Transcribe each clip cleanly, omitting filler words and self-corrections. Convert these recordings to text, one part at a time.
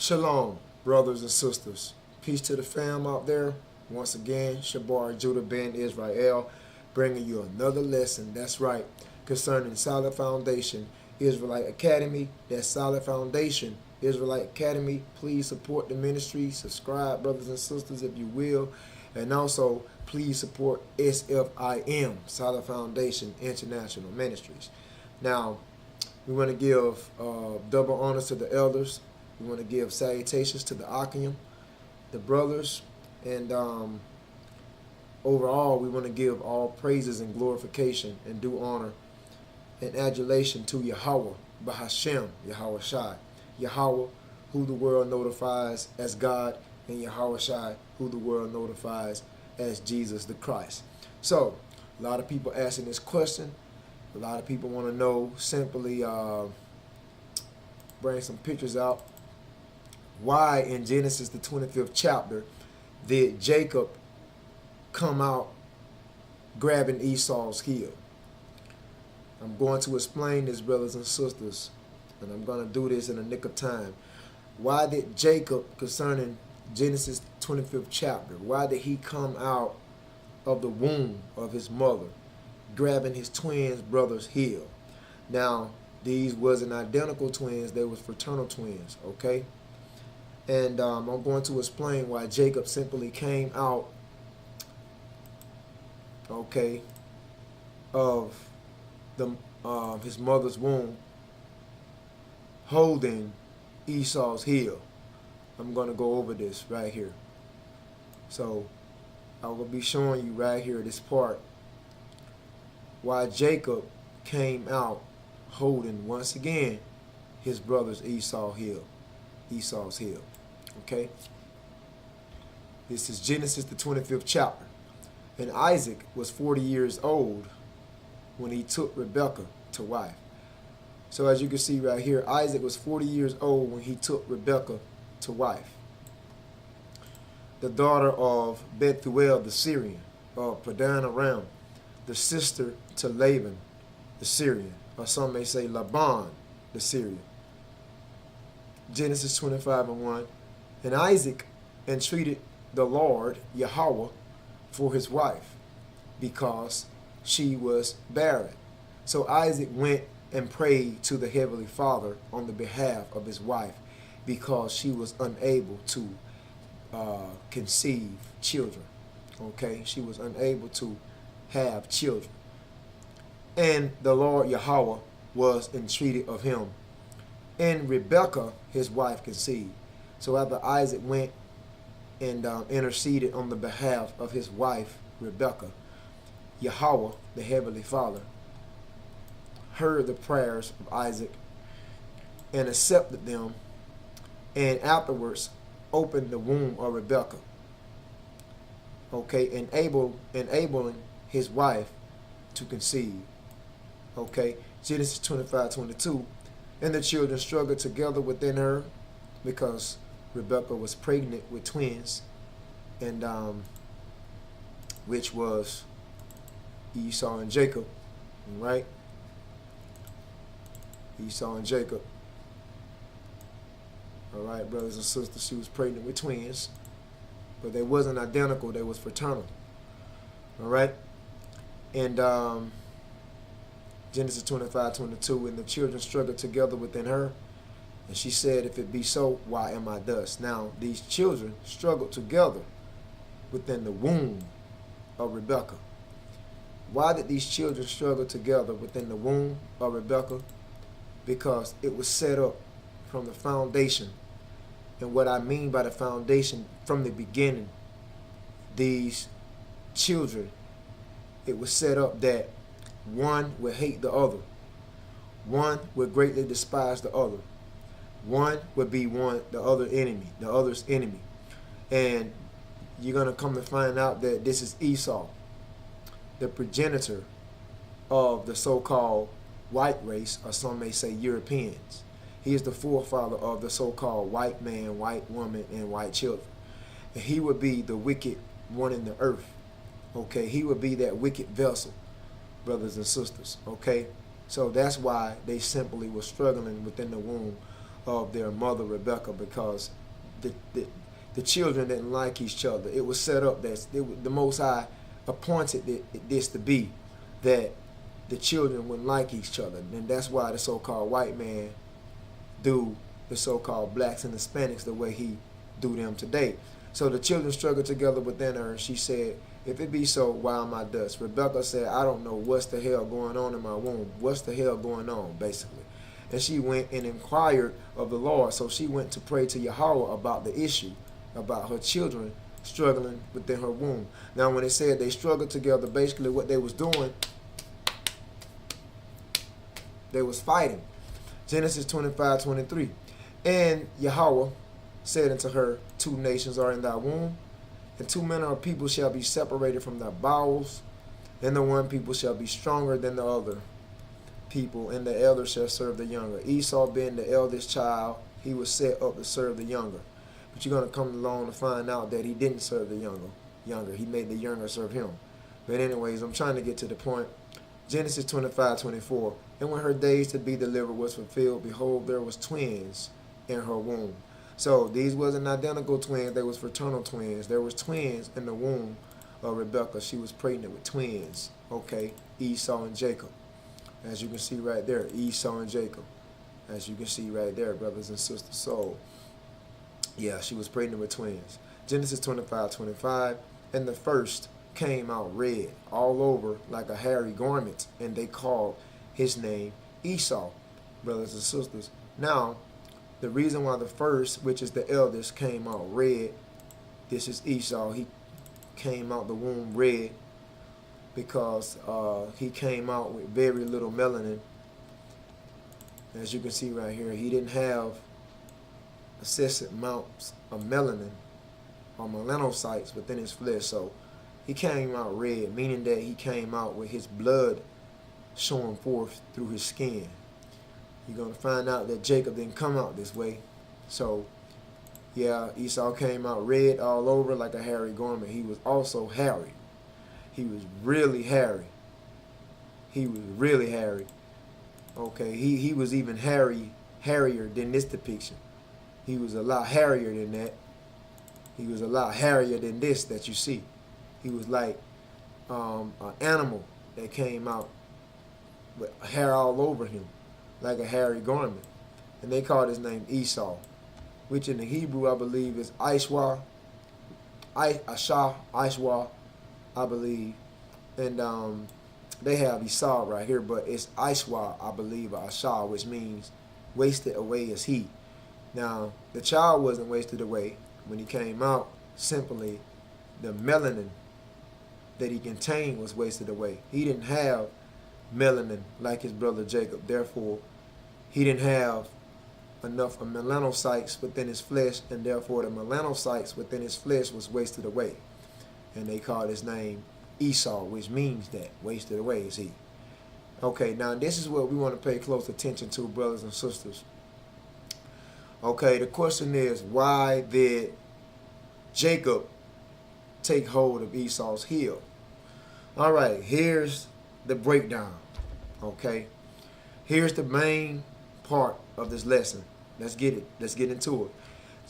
Shalom, brothers and sisters. Peace to the fam out there. Once again, Shabar Judah ben Israel, bringing you another lesson. That's right, concerning Solid Foundation Israelite Academy. That's Solid Foundation Israelite Academy. Please support the ministry. Subscribe, brothers and sisters, if you will. And also, please support S.F.I.A, Solid Foundation International Ministries. Now, we want to give double honors to the elders. We want to give salutations to the Akim, the brothers, and overall, we want to give all praises and glorification and due honor and adulation to Yahweh, Bahashem, Yahweh Shai. Yahweh, who the world notifies as God, and Yahweh Shai, who the world notifies as Jesus the Christ. So, a lot of people asking this question. A lot of people want to know, simply bring some pictures out. Why in Genesis the 25th chapter did Jacob come out grabbing Esau's heel? I'm going to explain this, brothers and sisters, and I'm going to do this in a nick of time. Why did Jacob, concerning Genesis 25th chapter, why did he come out of the womb of his mother grabbing his twins brother's heel? Now, these wasn't identical twins, they was fraternal twins, okay? And I'm going to explain why Jacob simply came out, okay, of the his mother's womb holding Esau's heel. I'm going to go over this right here. So I will be showing you right here, this part, why Jacob came out holding, once again, his brother's Esau's heel. Okay? This is Genesis the 25th chapter. And Isaac was 40 years old when he took Rebekah to wife. So as you can see right here, Isaac was 40 years old when he took Rebekah to wife, the daughter of Bethuel the Syrian, of Padan Aram, the sister to Laban the Syrian, or some may say Laban the Syrian. Genesis 25:1. And Isaac entreated the Lord Yahweh for his wife, because she was barren. So Isaac went and prayed to the Heavenly Father on the behalf of his wife, because she was unable to conceive children. Okay, she was unable to have children. And the Lord Yahweh was entreated of him, and Rebekah, his wife, conceived. So after Isaac went and interceded on the behalf of his wife, Rebekah, Yahweh, the Heavenly Father, heard the prayers of Isaac and accepted them, and afterwards opened the womb of Rebekah, okay, enabling his wife to conceive. Okay, Genesis 25:22. And the children struggled together within her, because Rebekah was pregnant with twins, and which was Esau and Jacob, right? Esau and Jacob. All right, brothers and sisters, she was pregnant with twins, but they wasn't identical, they was fraternal. All right? And Genesis 25:22, and the children struggled together within her, and she said, if it be so, why am I thus? Now, these children struggled together within the womb of Rebekah. Why did these children struggle together within the womb of Rebekah? Because it was set up from the foundation. And what I mean by the foundation, from the beginning, these children, it was set up that one would hate the other. One would greatly despise the other. One would be the other's enemy. And you're going to come to find out that this is Esau, the progenitor of the so-called white race, or some may say Europeans. He is the forefather of the so-called white man, white woman, and white children. And he would be the wicked one in the earth. Okay, he would be that wicked vessel, brothers and sisters. Okay, so that's why they simply were struggling within the womb of their mother Rebecca, because the, the, the children didn't like each other. It was set up that the Most High appointed this to be, that the children wouldn't like each other. And that's why the so-called white man do the so-called blacks and Hispanics the way he do them today. So the children struggled together within her, and she said, if it be so, why am I thus? Rebecca said, I don't know what's the hell going on in my womb. What's the hell going on, basically? And she went and inquired of the Lord. So she went to pray to Yahweh about the issue, about her children struggling within her womb. Now, when it said they struggled together, basically what they was doing, they was fighting. Genesis 25:23. And Yahweh said unto her, 2 nations are in thy womb, and 2 manner of people shall be separated from thy bowels, and the one people shall be stronger than the other people, and the elder shall serve the younger. Esau being the eldest child, he was set up to serve the younger. But you're going to come along to find out that he didn't serve the younger. He made the younger serve him. But anyways, I'm trying to get to the point. Genesis 25:24. And when her days to be delivered was fulfilled, behold, there was twins in her womb. So these wasn't identical twins, they was fraternal twins. There was twins in the womb of Rebecca. She was pregnant with twins. Okay, Esau and Jacob. As you can see right there, Esau and Jacob. As you can see right there, brothers and sisters. So, yeah, she was pregnant with twins. Genesis 25:25. And the first came out red all over like a hairy garment, and they called his name Esau, brothers and sisters. Now, the reason why the first, which is the eldest, came out red, this is Esau. He came out the womb red because he came out with very little melanin. As you can see right here, he didn't have excessive amounts of melanin or melanocytes within his flesh. So he came out red, meaning that he came out with his blood showing forth through his skin. You're going to find out that Jacob didn't come out this way. So, yeah, Esau came out red all over like a hairy garment. He was also hairy. He was really hairy. He was really hairy. Okay, he was even hairier than this depiction. He was a lot hairier than that. He was a lot hairier than this that you see. He was like an animal that came out with hair all over him, like a hairy garment. And they called his name Esau, which in the Hebrew I believe is Ishwa, Ishwa, I believe. And they have Esau right here, but it's Ishwa, I believe, or Asha, which means wasted away is he. Now, the child wasn't wasted away when he came out. Simply, the melanin that he contained was wasted away. He didn't have melanin like his brother Jacob. Therefore, he didn't have enough of melanocytes within his flesh, and therefore the melanocytes within his flesh was wasted away. And they called his name Esau, which means that, wasted away is he. Okay, now this is what we want to pay close attention to, brothers and sisters. Okay, the question is, why did Jacob take hold of Esau's heel? All right, here's the breakdown. Okay, here's the main part of this lesson. Let's get it. Let's get into it.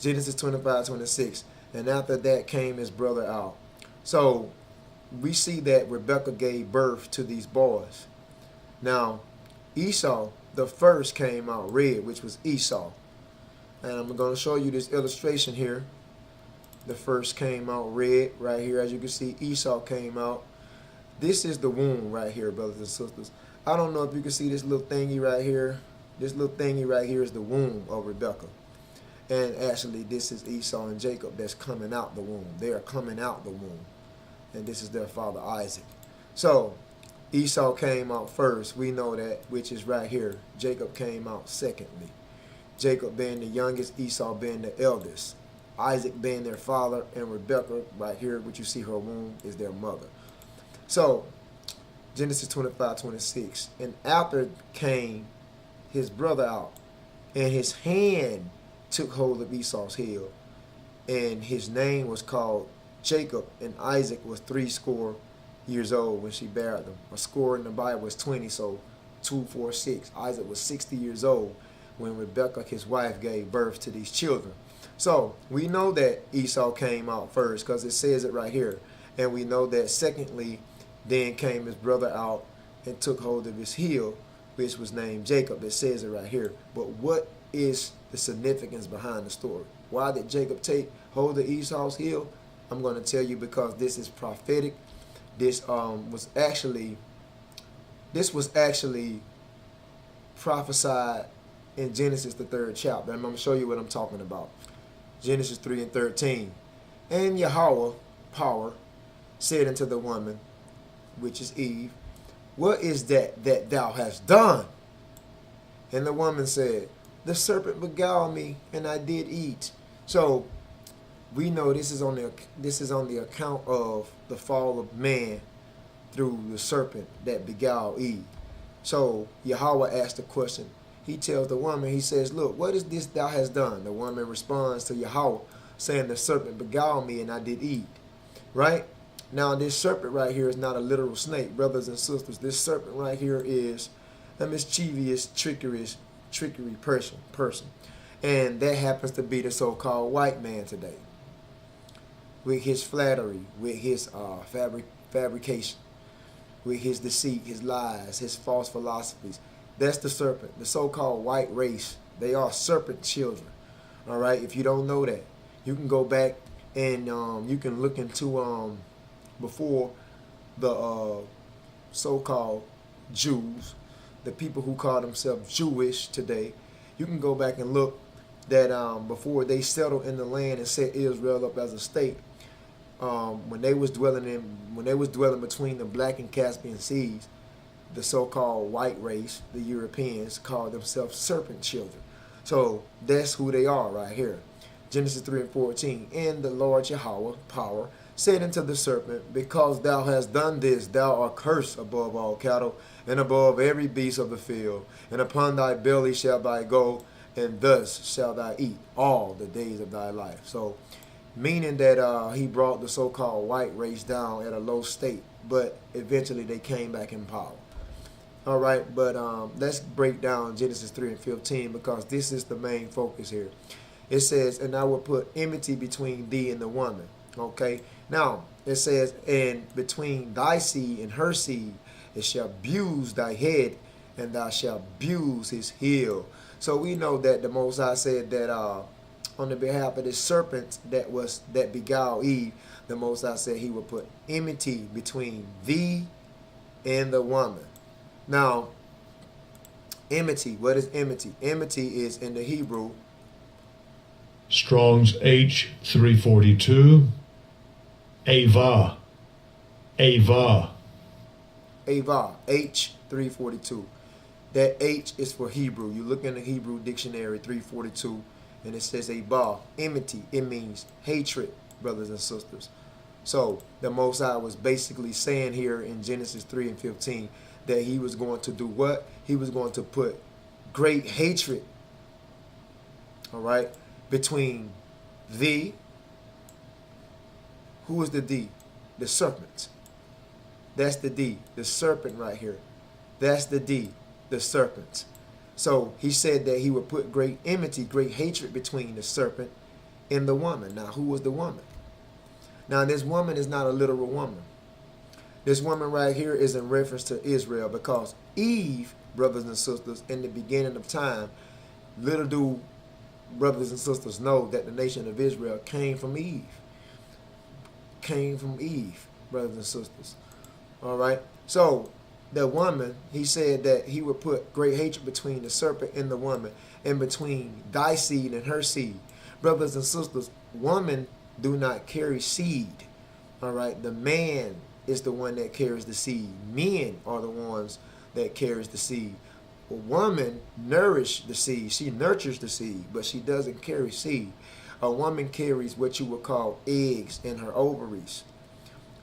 Genesis 25:26. And after that came his brother out. So we see that Rebekah gave birth to these boys. Now, Esau, the first, came out red, which was Esau. And I'm going to show you this illustration here. The first came out red right here. As you can see, Esau came out. This is the womb right here, brothers and sisters. I don't know if you can see this little thingy right here. This little thingy right here is the womb of Rebekah. And actually, this is Esau and Jacob that's coming out the womb. They are coming out the womb. And this is their father Isaac. So, Esau came out first. We know that, which is right here. Jacob came out secondly. Jacob being the youngest, Esau being the eldest. Isaac being their father, and Rebekah, right here, which you see her womb, is their mother. So, Genesis 25:26. And after came his brother out, and his hand took hold of Esau's heel, and his name was called Jacob, and Isaac was 80 years old when she buried them. A score in the Bible was 20, so 2, 4, 6. Isaac was 60 years old when Rebekah, his wife, gave birth to these children. So we know that Esau came out first because it says it right here. And we know that secondly, then came his brother out and took hold of his heel, which was named Jacob. It says it right here. But what is the significance behind the story? Why did Jacob take hold of Esau's heel? I'm going to tell you because this is prophetic. This was actually prophesied in Genesis, the 3rd chapter. I'm going to show you what I'm talking about. Genesis 3 and 13. And Yahweh, power, said unto the woman, which is Eve, what is that thou hast done? And the woman said, the serpent beguiled me, and I did eat. So we know this is on the account of the fall of man through the serpent that beguiled Eve. So Yahweh asked the question. He tells the woman, he says, look, what is this thou hast done? The woman responds to Yahweh, saying, the serpent beguiled me and I did eat. Right? Now, this serpent right here is not a literal snake, brothers and sisters. This serpent right here is a mischievous, trickery person. And that happens to be the so-called white man today. With his flattery, with his fabrication, with his deceit, his lies, his false philosophies. That's the serpent, the so-called white race. They are serpent children. All right, if you don't know that, you can go back and you can look into before the so-called Jews, the people who call themselves Jewish today. You can go back and look that before they settled in the land and set Israel up as a state, when they was dwelling between the Black and Caspian Seas, the so-called white race, the Europeans, called themselves serpent children. So that's who they are right here. Genesis 3 and 14. And the Lord Yahweh, power, said unto the serpent, because thou hast done this, thou art cursed above all cattle, and above every beast of the field. And upon thy belly shalt thou go, and thus shalt thou eat all the days of thy life. So, meaning that he brought the so-called white race down at a low state, but eventually they came back in power. All right, but let's break down Genesis 3 and 15 because this is the main focus here. It says, and I will put enmity between thee and the woman. Okay, now it says, and between thy seed and her seed, it shall bruise thy head, and thou shalt bruise his heel. So we know that the Most High said that on the behalf of this serpent that beguiled Eve, the Most High said he would put enmity between thee and the woman. Now, enmity, what is enmity? Enmity is in the Hebrew. Strong's H342. Ava. Ava. Ava, H342. That H is for Hebrew. You look in the Hebrew dictionary 342 and it says Ava, enmity. It means hatred, brothers and sisters. So the Most High was basically saying here in Genesis 3 and 15 that he was going to do what? He was going to put great hatred, all right, between thee. Who is the thee? The serpent. That's the thee, the serpent right here. That's the thee, the serpent. So he said that he would put great enmity, great hatred between the serpent and the woman. Now, who was the woman? Now, this woman is not a literal woman. This woman right here is in reference to Israel because Eve, brothers and sisters, in the beginning of time, little do brothers and sisters know that the nation of Israel came from Eve. Came from Eve, brothers and sisters. All right. So the woman, he said that he would put great hatred between the serpent and the woman, and between thy seed and her seed. Brothers and sisters, women do not carry seed. All right. The man is the one that carries the seed. Men are the ones that carries the seed. A woman nourishes the seed. She nurtures the seed, but she doesn't carry seed. A woman carries what you would call eggs in her ovaries.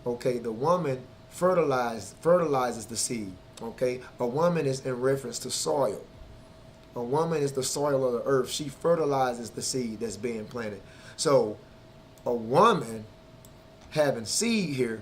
Okay, the woman fertilizes the seed. Okay, a woman is in reference to soil. A woman is the soil of the earth. She fertilizes the seed that's being planted. So a woman having seed here,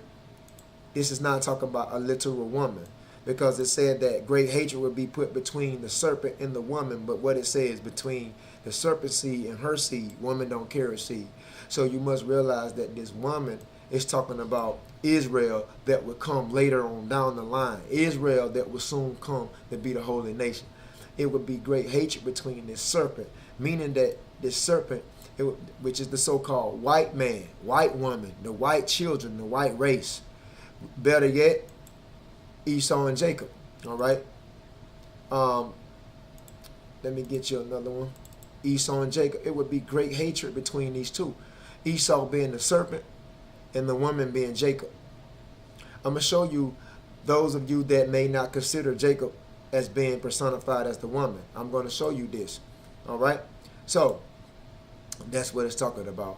this is not talking about a literal woman. because it said that great hatred would be put between the serpent and the woman. But what it says, between the serpent seed and her seed, woman don't carry seed. So you must realize that this woman is talking about Israel that would come later on down the line. Israel that will soon come to be the holy nation. It would be great hatred between this serpent, meaning that this serpent, which is the so-called white man, white woman, the white children, the white race. Better yet, Esau and Jacob. All right. Let me get you another one. Esau and Jacob. It would be great hatred between these two. Esau being the serpent and the woman being Jacob. I'm going to show you those of you that may not consider Jacob as being personified as the woman. I'm going to show you this. All right. So that's what it's talking about.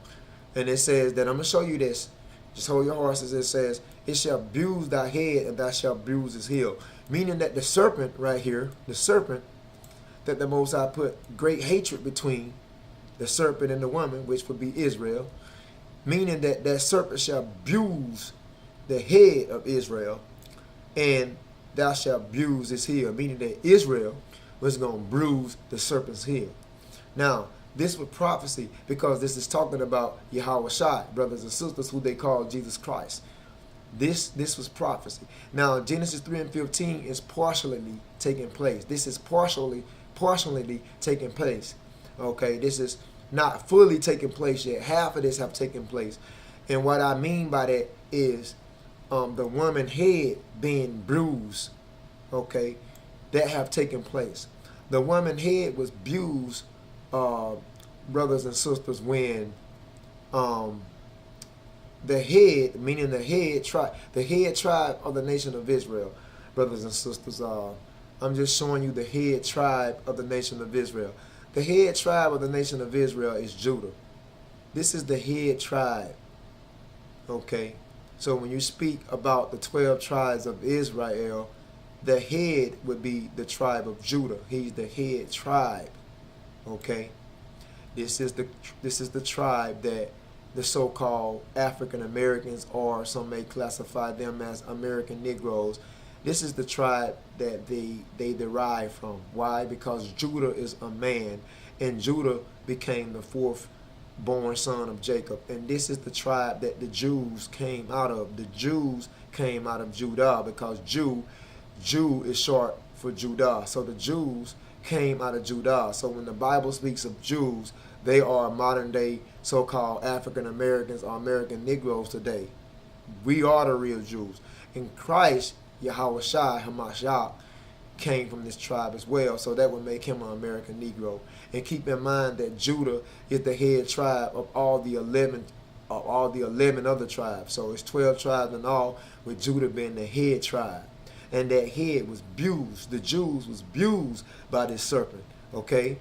And it says that I'm going to show you this. Just hold your horses. It says, it shall bruise thy head and thou shalt bruise his heel. Meaning that the serpent right here, the serpent, that the Most High put great hatred between the serpent and the woman, which would be Israel. Meaning that that serpent shall bruise the head of Israel and thou shalt bruise his heel. Meaning that Israel was going to bruise the serpent's heel. Now, this was prophecy because this is talking about Yahweh, brothers and sisters, who they call Jesus Christ. This was prophecy. Now, Genesis 3 and 15 is partially taking place. This is partially taking place. Okay, this is not fully taking place yet. Half of this have taken place. And what I mean by that is the woman head being bruised. Okay, that have taken place. The woman head was bruised, brothers and sisters, when the head, meaning the head tribe of the nation of Israel, brothers and sisters. I'm just showing you the head tribe of the nation of Israel. The head tribe of the nation of Israel is Judah. This is the head tribe. Okay, so when you speak about the 12 tribes of Israel, the head would be the tribe of Judah. He's the head tribe. Okay, this is the tribe that the so-called African Americans, or some may classify them as American Negroes. This is the tribe that they derive from. Why? Because Judah is a man, and Judah became the fourth born son of Jacob. And this is the tribe that the Jews came out of. The Jews came out of Judah, because Jew is short for Judah. So the Jews came out of Judah. So when the Bible speaks of Jews, they are modern day so-called African Americans or American Negroes today. We are the real Jews. In Christ, Yahweh Hamashiach came from this tribe as well, so that would make him an American Negro. And keep in mind that Judah is the head tribe of all the 11 other tribes. So it's 12 tribes in all, with Judah being the head tribe. And that head was bruised. The Jews was bruised by this serpent. Okay?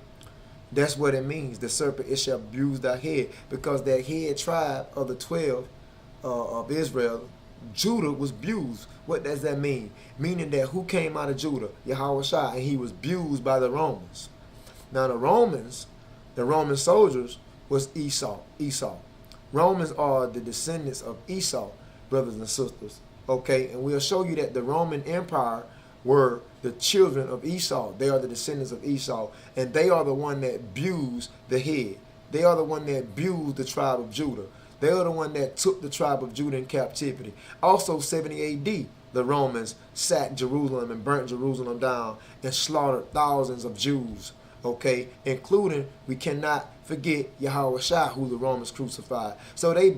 That's what it means. The serpent, it shall bruise thy head. Because that head tribe of the 12 of Israel, Judah, was bruised. What does that mean? Meaning that who came out of Judah? Yahweh Shai, and he was bruised by the Romans. Now the Roman soldiers was Esau. Romans are the descendants of Esau, brothers and sisters. Okay, and we'll show you that the Roman Empire were the children of Esau. They are the descendants of Esau, and they are the one that bruised the head. They are the one that bruised the tribe of Judah. They are the one that took the tribe of Judah in captivity. Also, 70 AD, the Romans sacked Jerusalem and burnt Jerusalem down and slaughtered thousands of Jews. Okay, including, we cannot forget Yahweh Shai, who the Romans crucified. So they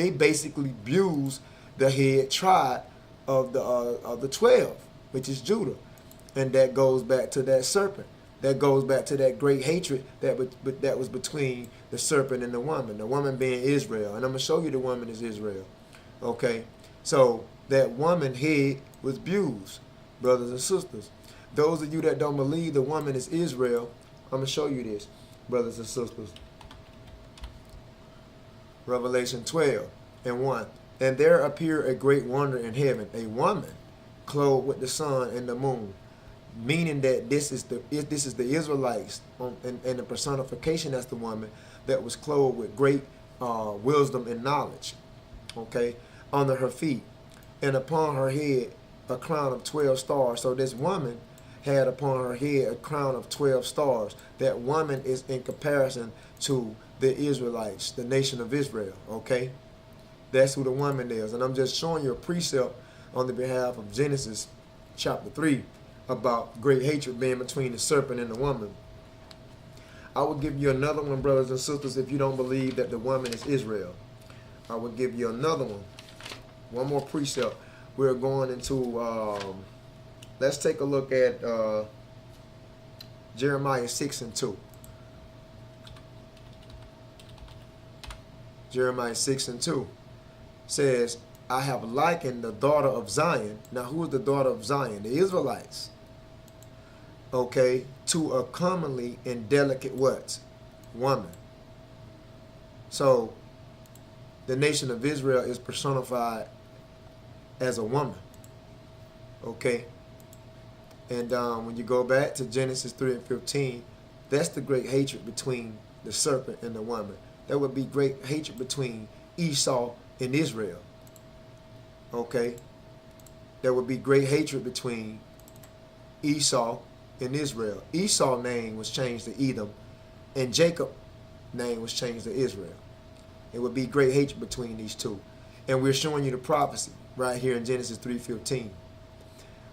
basically bruised the head tribe of the 12, which is Judah, and that goes back to that serpent. That goes back to that great hatred that was between the serpent and the woman being Israel. And I'm going to show you the woman is Israel. Okay? So that woman head was bruised, brothers and sisters. Those of you that don't believe the woman is Israel, I'm going to show you this, brothers and sisters. Revelation 12 and 1. And there appeared a great wonder in heaven, a woman clothed with the sun and the moon. Meaning that this is the Israelites, and the personification as the woman that was clothed with great wisdom and knowledge. Okay, under her feet, and upon her head a crown of 12 stars. So this woman had upon her head a crown of 12 stars. That woman is in comparison to the Israelites, the nation of Israel, okay? That's who the woman is. And I'm just showing you a precept on the behalf of Genesis chapter 3 about great hatred being between the serpent and the woman. I will give you another one, brothers and sisters, if you don't believe that the woman is Israel. I will give you another one. One more precept. We're going into, let's take a look at Jeremiah 6 and 2. Jeremiah 6 and 2 says, I have likened the daughter of Zion. Now, who is the daughter of Zion? The Israelites. Okay, to a comely and delicate what? Woman. So, the nation of Israel is personified as a woman. Okay? And when you go back to Genesis 3 and 15, that's the great hatred between the serpent and the woman. There would be great hatred between Esau and Israel. Okay? There would be great hatred between Esau and Israel. Esau's name was changed to Edom, and Jacob's name was changed to Israel. It would be great hatred between these two. And we're showing you the prophecy right here in Genesis 3:15.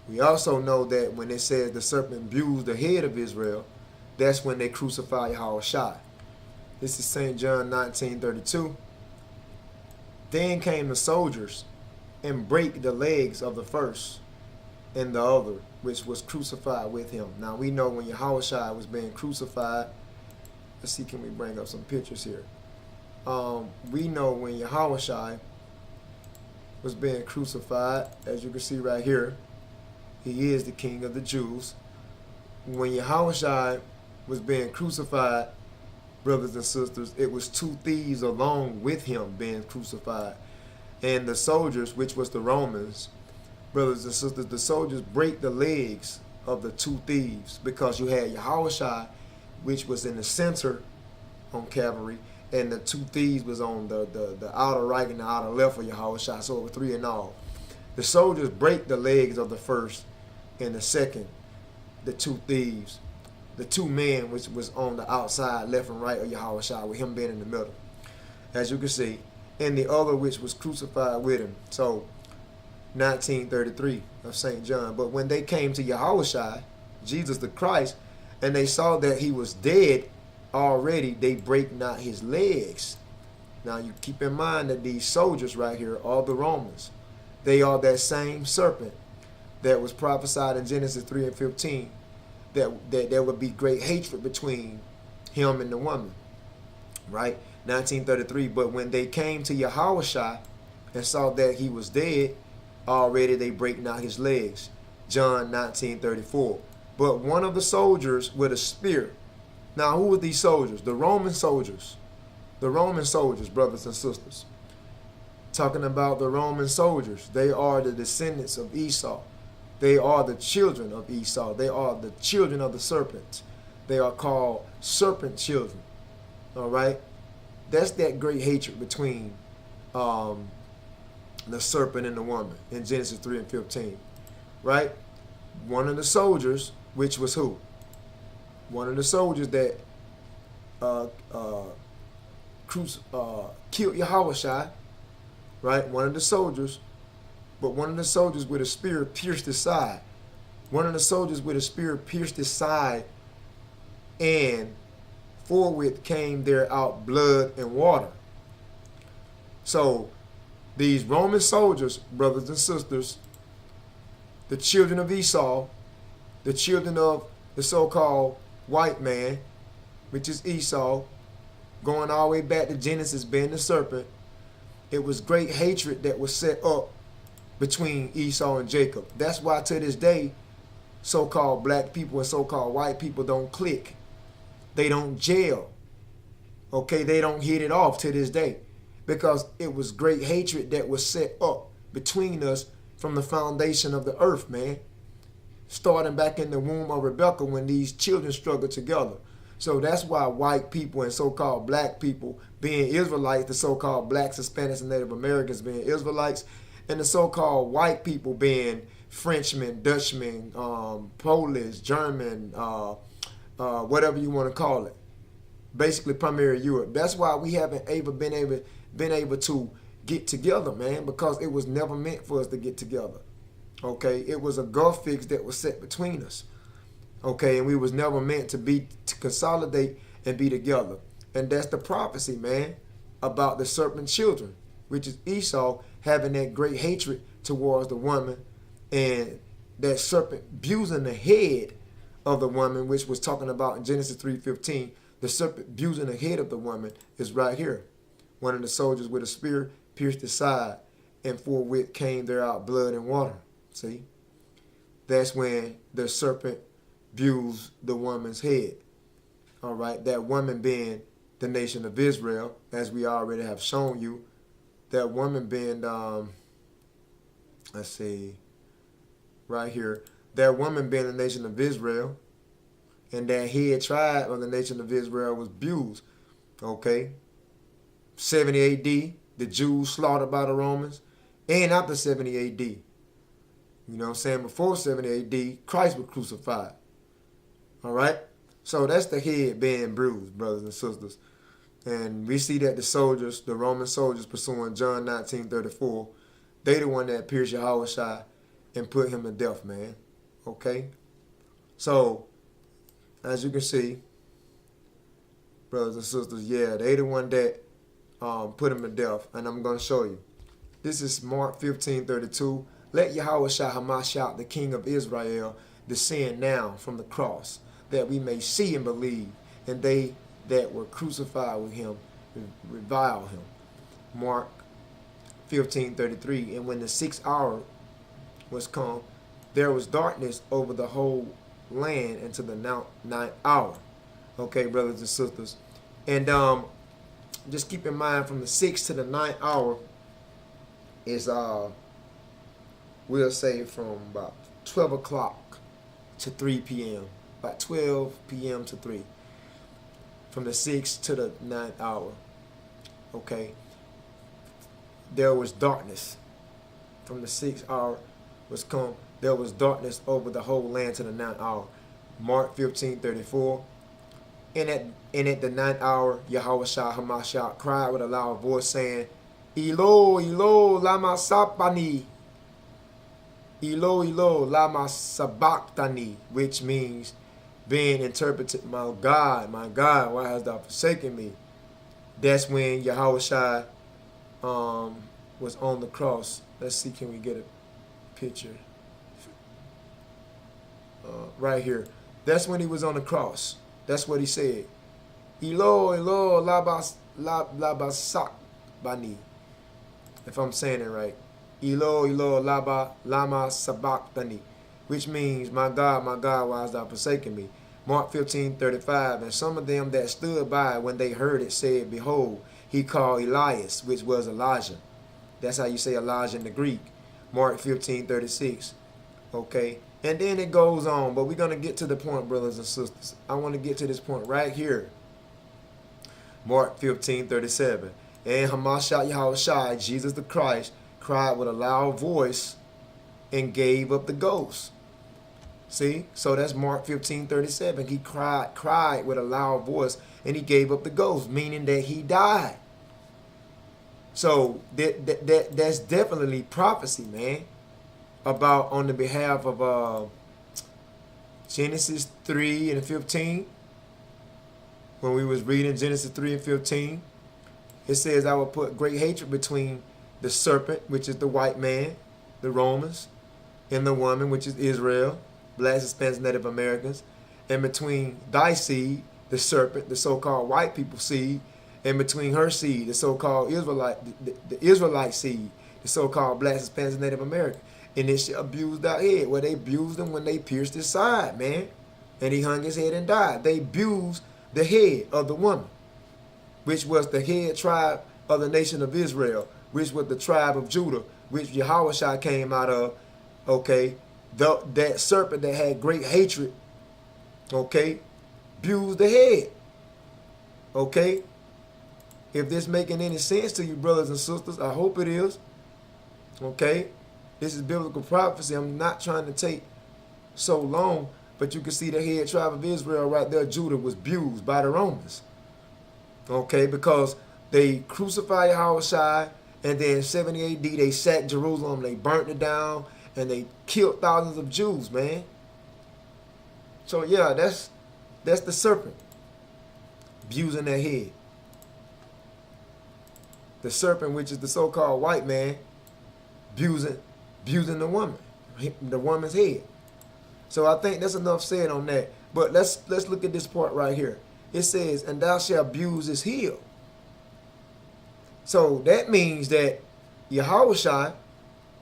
We also know that when it says the serpent bruised the head of Israel, that's when they crucify Yahushua. This is St. John 19:32. Then came the soldiers and brake the legs of the first and the other, which was crucified with him. Now we know when Yahushua was being crucified. Let's see, can we bring up some pictures here? We know when Yahushua was being crucified, as you can see right here, he is the King of the Jews. When Yahushua was being crucified, brothers and sisters, it was two thieves along with him being crucified. And the soldiers, which was the Romans, brothers and sisters, the soldiers break the legs of the two thieves, because you had Yahushua, which was in the center on Calvary, and the two thieves was on the outer right and the outer left of Yahushua, so it was three in all. The soldiers break the legs of the first and the second, the two thieves, the two men which was on the outside left and right of Yahushua, with him being in the middle, as you can see, and the other which was crucified with him. So 19:33 of St. John. But when they came to Yahushua, Jesus the Christ, and they saw that he was dead already, they break not his legs. Now you keep in mind that these soldiers right here are the Romans. They are that same serpent that was prophesied in Genesis 3 and 15, that there would be great hatred between him and the woman. Right? 19:33. But when they came to Yahushua and saw that he was dead already, they break not his legs. John 19:34. But one of the soldiers with a spear. Now, who were these soldiers? The Roman soldiers. The Roman soldiers, brothers and sisters. Talking about the Roman soldiers. They are the descendants of Esau. They are the children of Esau. They are the children of the serpent. They are called serpent children. All right? That's that great hatred between the serpent and the woman in Genesis 3 and 15. Right? One of the soldiers, which was who? One of the soldiers that killed Yahushua, right? One of the soldiers, but one of the soldiers with a spear pierced his side. One of the soldiers with a spear pierced his side, and forthwith came there out blood and water. So these Roman soldiers, brothers and sisters, the children of Esau, the children of the so-called white man, which is Esau, going all the way back to Genesis being the serpent, it was great hatred that was set up between Esau and Jacob. That's why to this day, so-called black people and so-called white people don't click. They don't gel. Okay, they don't hit it off to this day, because it was great hatred that was set up between us from the foundation of the earth, man. Starting back in the womb of Rebecca, when these children struggled together. So that's why white people and so-called black people being Israelites, the so-called blacks, Hispanics, and Native Americans being Israelites, and the so-called white people being Frenchman, Dutchman, Polish, German, whatever you want to call it. Basically, primarily Europe. That's why we haven't been able to get together, man, because it was never meant for us to get together. Okay, it was a gulf fix that was set between us. Okay, and we was never meant to consolidate and be together. And that's the prophecy, man, about the serpent children, which is Esau having that great hatred towards the woman, and that serpent abusing the head of the woman, which was talking about in Genesis 3:15. The serpent abusing the head of the woman is right here. One of the soldiers with a spear pierced his side, and forthwith came there out blood and water. See? That's when the serpent abused the woman's head. All right? That woman being the nation of Israel, as we already have shown you. That woman being, let's see, right here. That woman being the nation of Israel, and that head tribe of the nation of Israel was abused. Okay? 70 AD, the Jews slaughtered by the Romans, and after 70 AD. You know what I'm saying? Before 70 AD, Christ was crucified. All right? So that's the head being bruised, brothers and sisters. And we see that the Roman soldiers pursuing John 19:34, they the one that pierced Yahushua and put him to death, man. Okay? So, as you can see, brothers and sisters, yeah, they the one that put him to death. And I'm going to show you. This is Mark 15:32. Let Yahushua Hamashiach, the King of Israel, descend now from the cross, that we may see and believe, and they that were crucified with him revile him. Mark 15:33. And when the 6th hour was come, there was darkness over the whole land until the 9th hour. Okay, brothers and sisters. And just keep in mind, from the 6th to the 9th hour is we'll say from about 12 o'clock to 3 p.m. About 12 p.m. to 3. From the 6th to the 9th hour. Okay. There was darkness. From the 6th hour was come. There was darkness over the whole land to the 9th hour. Mark 15:34. And at the 9th hour, Yahushua Hamashiach cried with a loud voice, saying, Elo, Elo, lama sabachthani. Elo, Elo, lama sabachthani, which means, being interpreted, my God, why hast thou forsaken me? That's when Yahushua was on the cross. Let's see, can we get a picture? Right here. That's when he was on the cross. That's what he said. Elo, Elo, laba sabachthani. If I'm saying it right. Elo, Elo, lama sabachthani. Which means, my God, why hast thou forsaken me? Mark 15:35. And some of them that stood by when they heard it said, Behold, he called Elias, which was Elijah. That's how you say Elijah in the Greek. Mark 15:36. Okay. And then it goes on. But we're going to get to the point, brothers and sisters. I want to get to this point right here. Mark 15:37. And Hamashiach Yahushua, Jesus the Christ, cried with a loud voice and gave up the ghost. See? So that's Mark 15:37. He cried with a loud voice, and he gave up the ghost, meaning that he died. So that's definitely prophecy, man, about on the behalf of Genesis 3:15. When we was reading Genesis 3:15, it says, I will put great hatred between the serpent, which is the white man, the Romans, and the woman, which is Israel, Blacks, Hispanics, Native Americans, and between thy seed, the serpent, the so-called white people seed, and between her seed, the so-called Israelite, the Israelite seed, the so-called Blacks, Hispanics, and Native Americans. And it abused our head. Well, they abused him when they pierced his side, man. And he hung his head and died. They abused the head of the woman, which was the head tribe of the nation of Israel, which was the tribe of Judah, which Yahushua came out of. Okay, that serpent that had great hatred, okay, abused the head. Okay, if this making any sense to you, brothers and sisters, I hope it is. Okay, This is biblical prophecy. I'm not trying to take so long, but you can see the head tribe of Israel right there, Judah, was abused by the Romans. Okay, because they crucified Yahushua, and then 70 AD they sacked Jerusalem, they burnt it down, and they killed thousands of Jews, man. So yeah, that's the serpent abusing their head. The serpent, which is the so-called white man, abusing the woman's head. So I think that's enough said on that. But let's look at this part right here. It says, and thou shalt abuse his heel. So that means that Yahushua,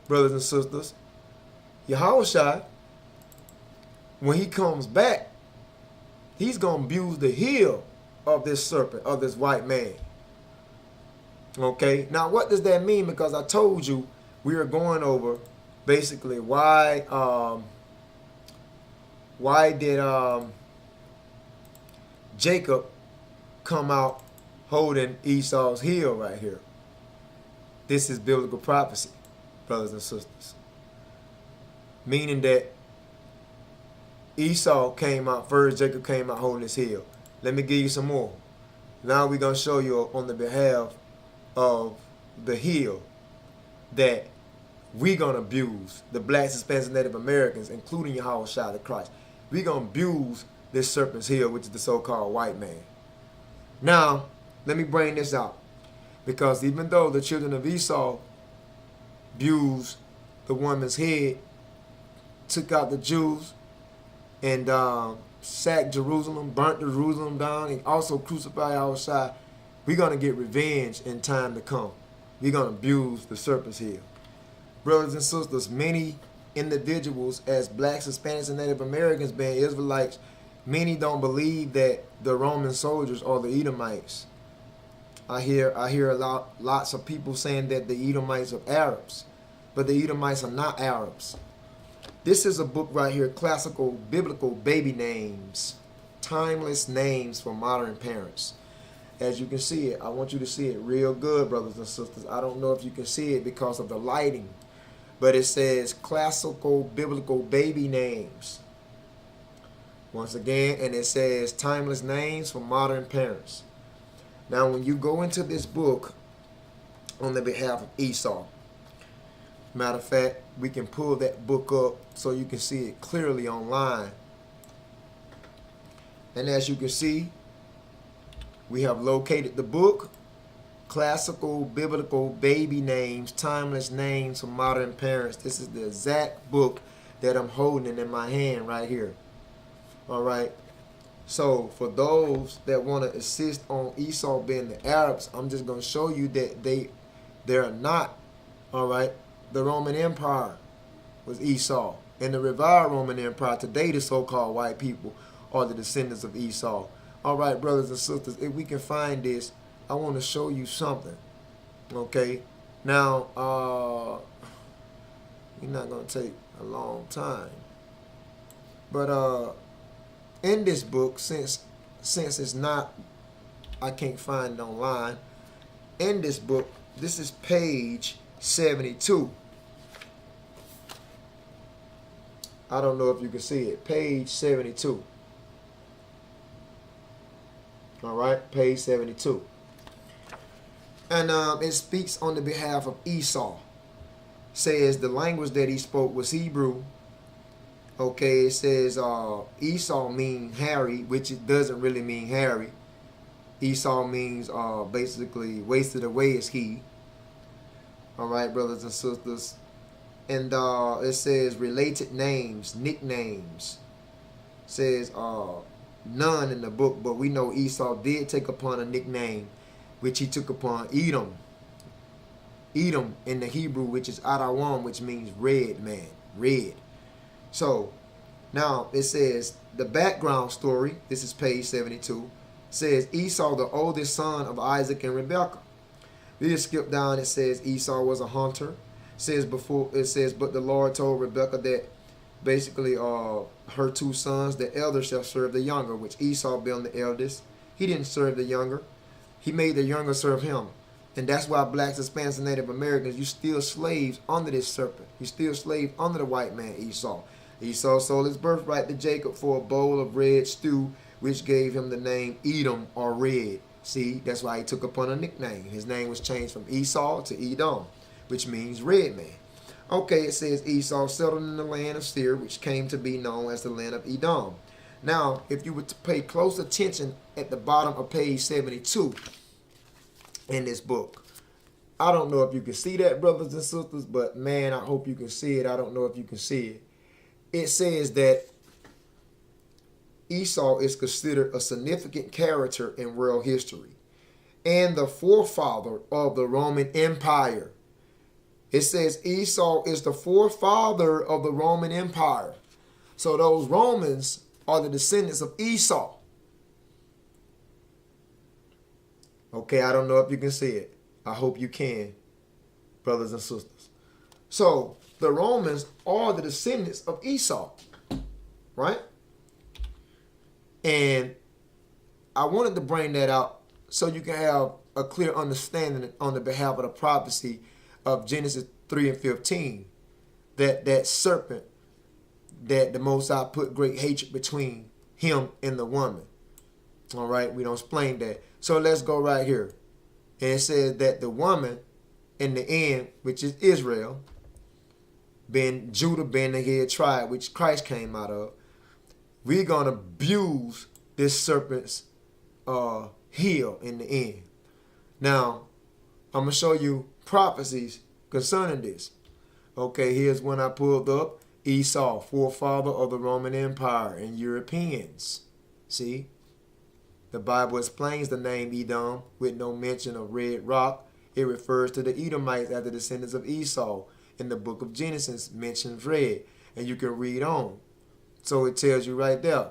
brothers and sisters, Yahushua, when he comes back, he's going to abuse the heel of this serpent, of this white man. Okay, now what does that mean? Because I told you we are going over basically why did Jacob come out holding Esau's heel right here? This is biblical prophecy, brothers and sisters. Meaning that Esau came out first, Jacob came out holding his heel. Let me give you some more. Now we're going to show you on the behalf of the heel that we're going to abuse the blacks, Hispanics, and Native Americans, including Yahushua the Christ. We're going to abuse this serpent's heel, which is the so-called white man. Now, let me bring this out. Because even though the children of Esau abused the woman's head, took out the Jews, and sacked Jerusalem, burnt Jerusalem down, and also crucified Yahushua, we're going to get revenge in time to come. We're going to abuse the serpent's heel. Brothers and sisters, many individuals as blacks, Hispanics, and Native Americans being Israelites, many don't believe that the Roman soldiers are the Edomites. I hear lots of people saying that the Edomites are Arabs, but the Edomites are not Arabs. This is a book right here, Classical Biblical Baby Names, Timeless Names for Modern Parents. As you can see it, I want you to see it real good, brothers and sisters. I don't know if you can see it because of the lighting, but it says Classical Biblical Baby Names. Once again, and it says Timeless Names for Modern Parents. Now, when you go into this book on the behalf of Esau, matter of fact, we can pull that book up so you can see it clearly online. And as you can see, we have located the book, Classical Biblical Baby Names, Timeless Names for Modern Parents. This is the exact book that I'm holding in my hand right here. All right. So for those that want to insist on Esau being the Arabs, I'm just going to show you that they're not. All right. The Roman Empire was Esau. And the revived Roman Empire, today the so-called white people are the descendants of Esau. All right, brothers and sisters, if we can find this, I want to show you something. Okay. Now, we're not going to take a long time. But in this book, since it's not, I can't find it online. In this book, this is page 72. I don't know if you can see it. Page 72. All right, page 72. And it speaks on the behalf of Esau. Says the language that he spoke was Hebrew. Okay, it says Esau means hairy, which it doesn't really mean hairy. Esau means basically wasted away is he. All right, brothers and sisters. And it says related names, nicknames. It says none in the book, but we know Esau did take upon a nickname, which he took upon Edom. Edom in the Hebrew, which is Adawam, which means red man, red. So now it says the background story. This is page 72. Says Esau, the oldest son of Isaac and Rebekah. We just skip down. It says Esau was a hunter. It says, but the Lord told Rebekah that basically her two sons, the elder shall serve the younger, which Esau being the eldest. He didn't serve the younger. He made the younger serve him. And that's why blacks, Hispanics, and Native Americans, you still slaves under this serpent. You still slaves under the white man Esau. Esau sold his birthright to Jacob for a bowl of red stew, which gave him the name Edom or Red. See, that's why he took upon a nickname. His name was changed from Esau to Edom, which means red man. Okay, it says Esau settled in the land of Seir, which came to be known as the land of Edom. Now, if you were to pay close attention at the bottom of page 72 in this book, I don't know if you can see that, brothers and sisters, but man, I hope you can see it. I don't know if you can see it. It says that Esau is considered a significant character in world history and the forefather of the Roman Empire. It says Esau is the forefather of the Roman Empire. So those Romans are the descendants of Esau. Okay, I don't know if you can see it. I hope you can, brothers and sisters. So the Romans are the descendants of Esau, right? And I wanted to bring that out so you can have a clear understanding on the behalf of the prophecy of Genesis 3 and 15, that serpent, that the Most High put great hatred between him and the woman. All right, we don't explain that. So let's go right here. And it says that the woman in the end, which is Israel, Judah being the head tribe, which Christ came out of, we're going to abuse this serpent's heel in the end. Now, I'm going to show you prophecies concerning this. Okay, here's one I pulled up. Esau, forefather of the Roman Empire and Europeans. See? The Bible explains the name Edom with no mention of red rock. It refers to the Edomites as the descendants of Esau. In the book of Genesis mentions red. And you can read on. So it tells you right there.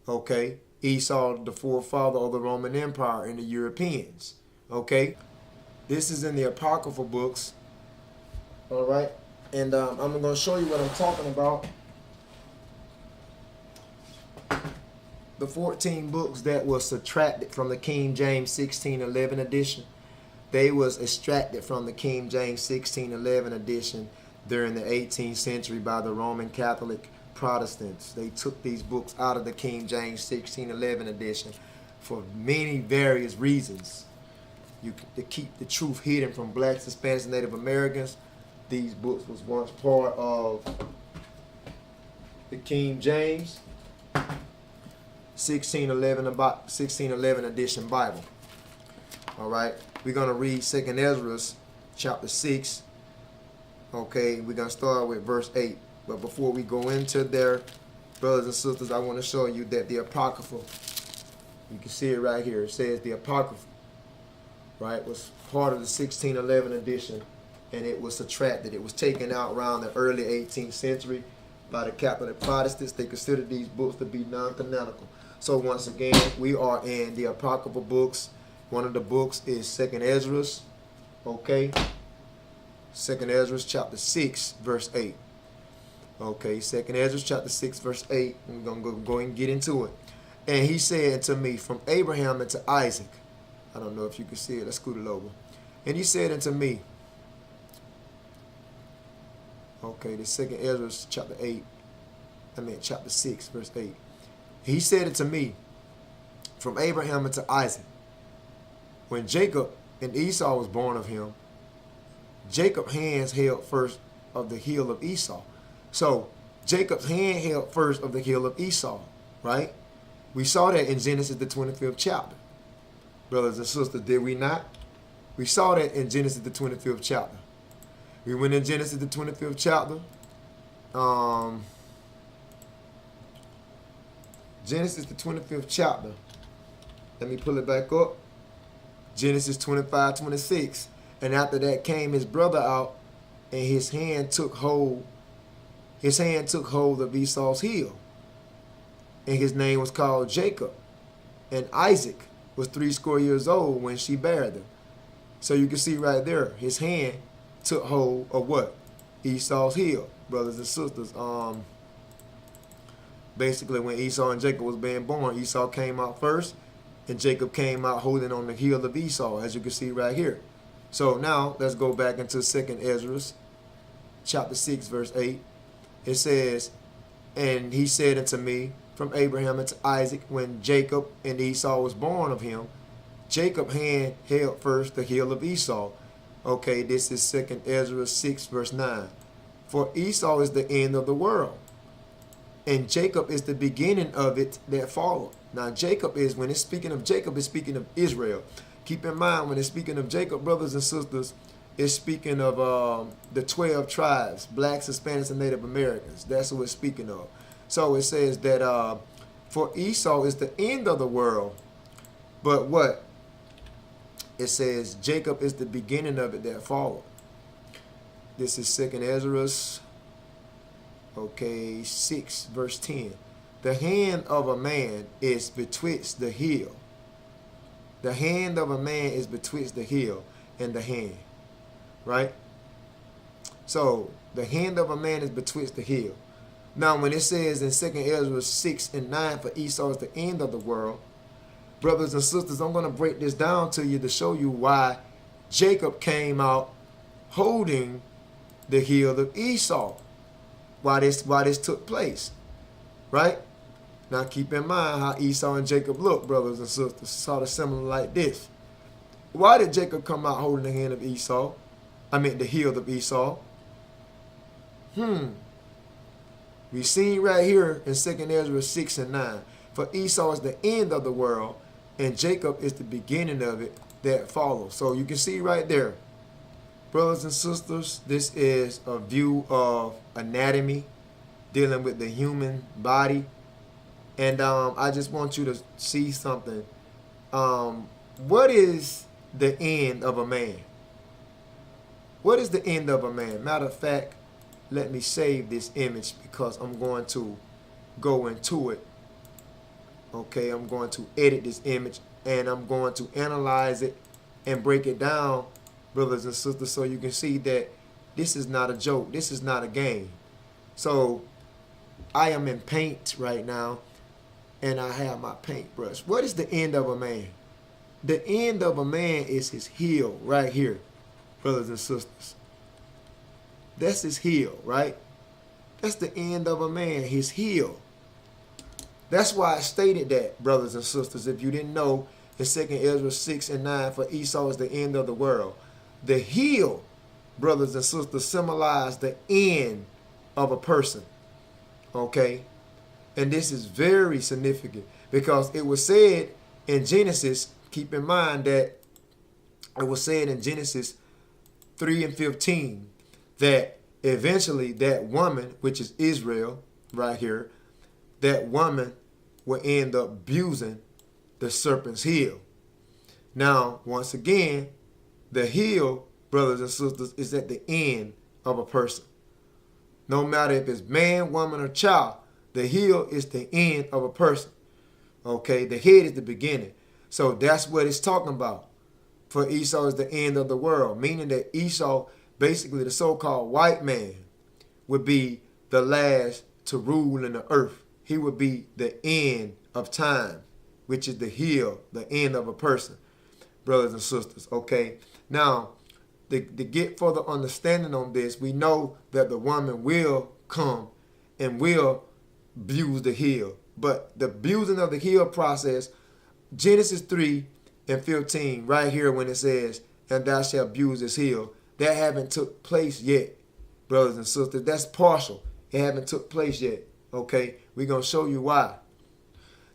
Okay? Esau, the forefather of the Roman Empire and the Europeans. Okay? This is in the apocryphal books. All right? And I'm going to show you what I'm talking about. The 14 books that were subtracted from the King James 1611 edition, they was extracted from the King James 1611 edition during the 18th century by the Roman Catholic Protestants. They took these books out of the King James 1611 edition for many various reasons. To keep the truth hidden from blacks, Hispanics, and Native Americans. These books was once part of the King James 1611 edition Bible. All right, we're gonna read 2nd Ezra chapter 6. Okay, we're gonna start with verse 8. But before we go into there, brothers and sisters, I want to show you that the apocryphal, you can see it right here. It says the apocryphal, right, was part of the 1611 edition, and it was subtracted. It was taken out around the early 18th century by the Catholic Protestants. They considered these books to be non-canonical. So once again, we are in the apocryphal books. One of the books is 2nd Ezra. Okay, 2nd Ezra chapter 6 verse 8. Okay, 2nd Ezra chapter 6 verse 8. We're going to go and get into it. And he said unto me, from Abraham unto Isaac. I don't know if you can see it. Let's scoot it over. And he said unto me, okay, the 2nd Ezra chapter 6 verse 8. He said unto me, from Abraham unto Isaac. When Jacob and Esau was born of him, Jacob's hands held first of the heel of Esau. So Jacob's hand held first of the heel of Esau, right? We saw that in Genesis the 25th chapter. Brothers and sisters, did we not? We saw that in Genesis the 25th chapter. We went in Genesis the 25th chapter. Genesis the 25th chapter. Let me pull it back up. Genesis 25:26. And after that came his brother out, and his hand took hold of Esau's heel. And his name was called Jacob. And Isaac was 80 years old when she bare them. So you can see right there, his hand took hold of what? Esau's heel, brothers and sisters. Basically when Esau and Jacob was being born, Esau came out first, and Jacob came out holding on the heel of Esau, as you can see right here. So now let's go back into 2nd Ezra, chapter 6, verse 8. It says, and he said unto me, from Abraham unto Isaac, when Jacob and Esau was born of him, Jacob's hand held first the heel of Esau. Okay, this is 2nd Ezra 6, verse 9. For Esau is the end of the world, and Jacob is the beginning of it that followed. Now Jacob is, when it's speaking of Jacob, it's speaking of Israel. Keep in mind, when it's speaking of Jacob, brothers and sisters, it's speaking of the 12 tribes, blacks, Hispanics, and Native Americans. That's what it's speaking of. So it says that for Esau is the end of the world, but what? It says Jacob is the beginning of it that followed. This is 2nd Ezra, okay, 6, verse 10. The hand of a man is betwixt the heel. The hand of a man is betwixt the heel and the hand. Right? So, the hand of a man is betwixt the heel. Now, when it says in 2nd Ezra 6 and 9, for Esau is the end of the world, brothers and sisters, I'm going to break this down to you to show you why Jacob came out holding the heel of Esau. Why this took place. Right? Now, keep in mind how Esau and Jacob look, brothers and sisters. Sort of similar like this. Why did Jacob come out holding the hand of Esau? I mean, the heel of Esau. We seen right here in 2nd Ezra 6 and 9. For Esau is the end of the world, and Jacob is the beginning of it that follows. So you can see right there, brothers and sisters, this is a view of anatomy dealing with the human body. And I just want you to see something. What is the end of a man? What is the end of a man? Matter of fact, let me save this image because I'm going to go into it. Okay, I'm going to edit this image and I'm going to analyze it and break it down, brothers and sisters, so you can see that this is not a joke. This is not a game. So I am in paint right now and I have my paintbrush. What is the end of a man? The end of a man is his heel right here, brothers and sisters. That's his heel, right? That's the end of a man, his heel. That's why I stated that, brothers and sisters. If you didn't know, in 2nd Ezra 6 and 9, for Esau is the end of the world. The heel, brothers and sisters, symbolize the end of a person. Okay? And this is very significant because it was said in Genesis, keep in mind that it was said in Genesis 3 and 15 that eventually that woman, which is Israel right here, that woman will end up abusing the serpent's heel. Now, once again, the heel, brothers and sisters, is at the end of a person. No matter if it's man, woman, or child, the heel is the end of a person. Okay, the head is the beginning. So that's what it's talking about. For Esau is the end of the world, meaning that Esau, basically the so-called white man, would be the last to rule in the earth. He would be the end of time, which is the heel, the end of a person, brothers and sisters. Okay, now to get further understanding on this, we know that the woman will come and will abuse the heel. But the abusing of the heel process, Genesis 3 and 15, right here when it says, and thou shalt abuse his heel, that haven't took place yet, brothers and sisters. That's partial. It haven't took place yet. Okay, we're going to show you why.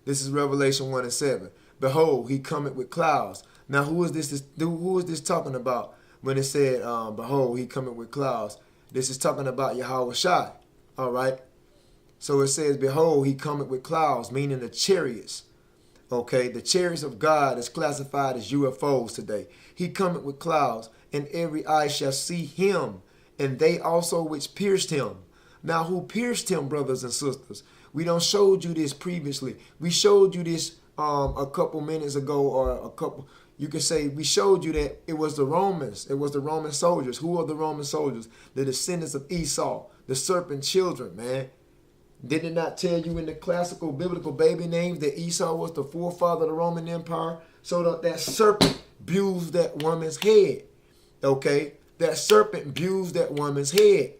This is Revelation 1 and 7. Behold, he cometh with clouds. Now, who is this talking about when it said, behold, he cometh with clouds? This is talking about Yahweh Shai. All right. So it says, behold, he cometh with clouds, meaning the chariots. Okay, the chariots of God is classified as UFOs today. He cometh with clouds, and every eye shall see him, and they also which pierced him. Now, who pierced him, brothers and sisters? We don't showed you this previously. We showed you this a couple minutes ago, or you could say we showed you that it was the Romans. It was the Roman soldiers. Who are the Roman soldiers? The descendants of Esau, the serpent children, man. Did it not tell you in the classical biblical baby names that Esau was the forefather of the Roman Empire? So that serpent bruised that woman's head. Okay? That serpent bruised that woman's head.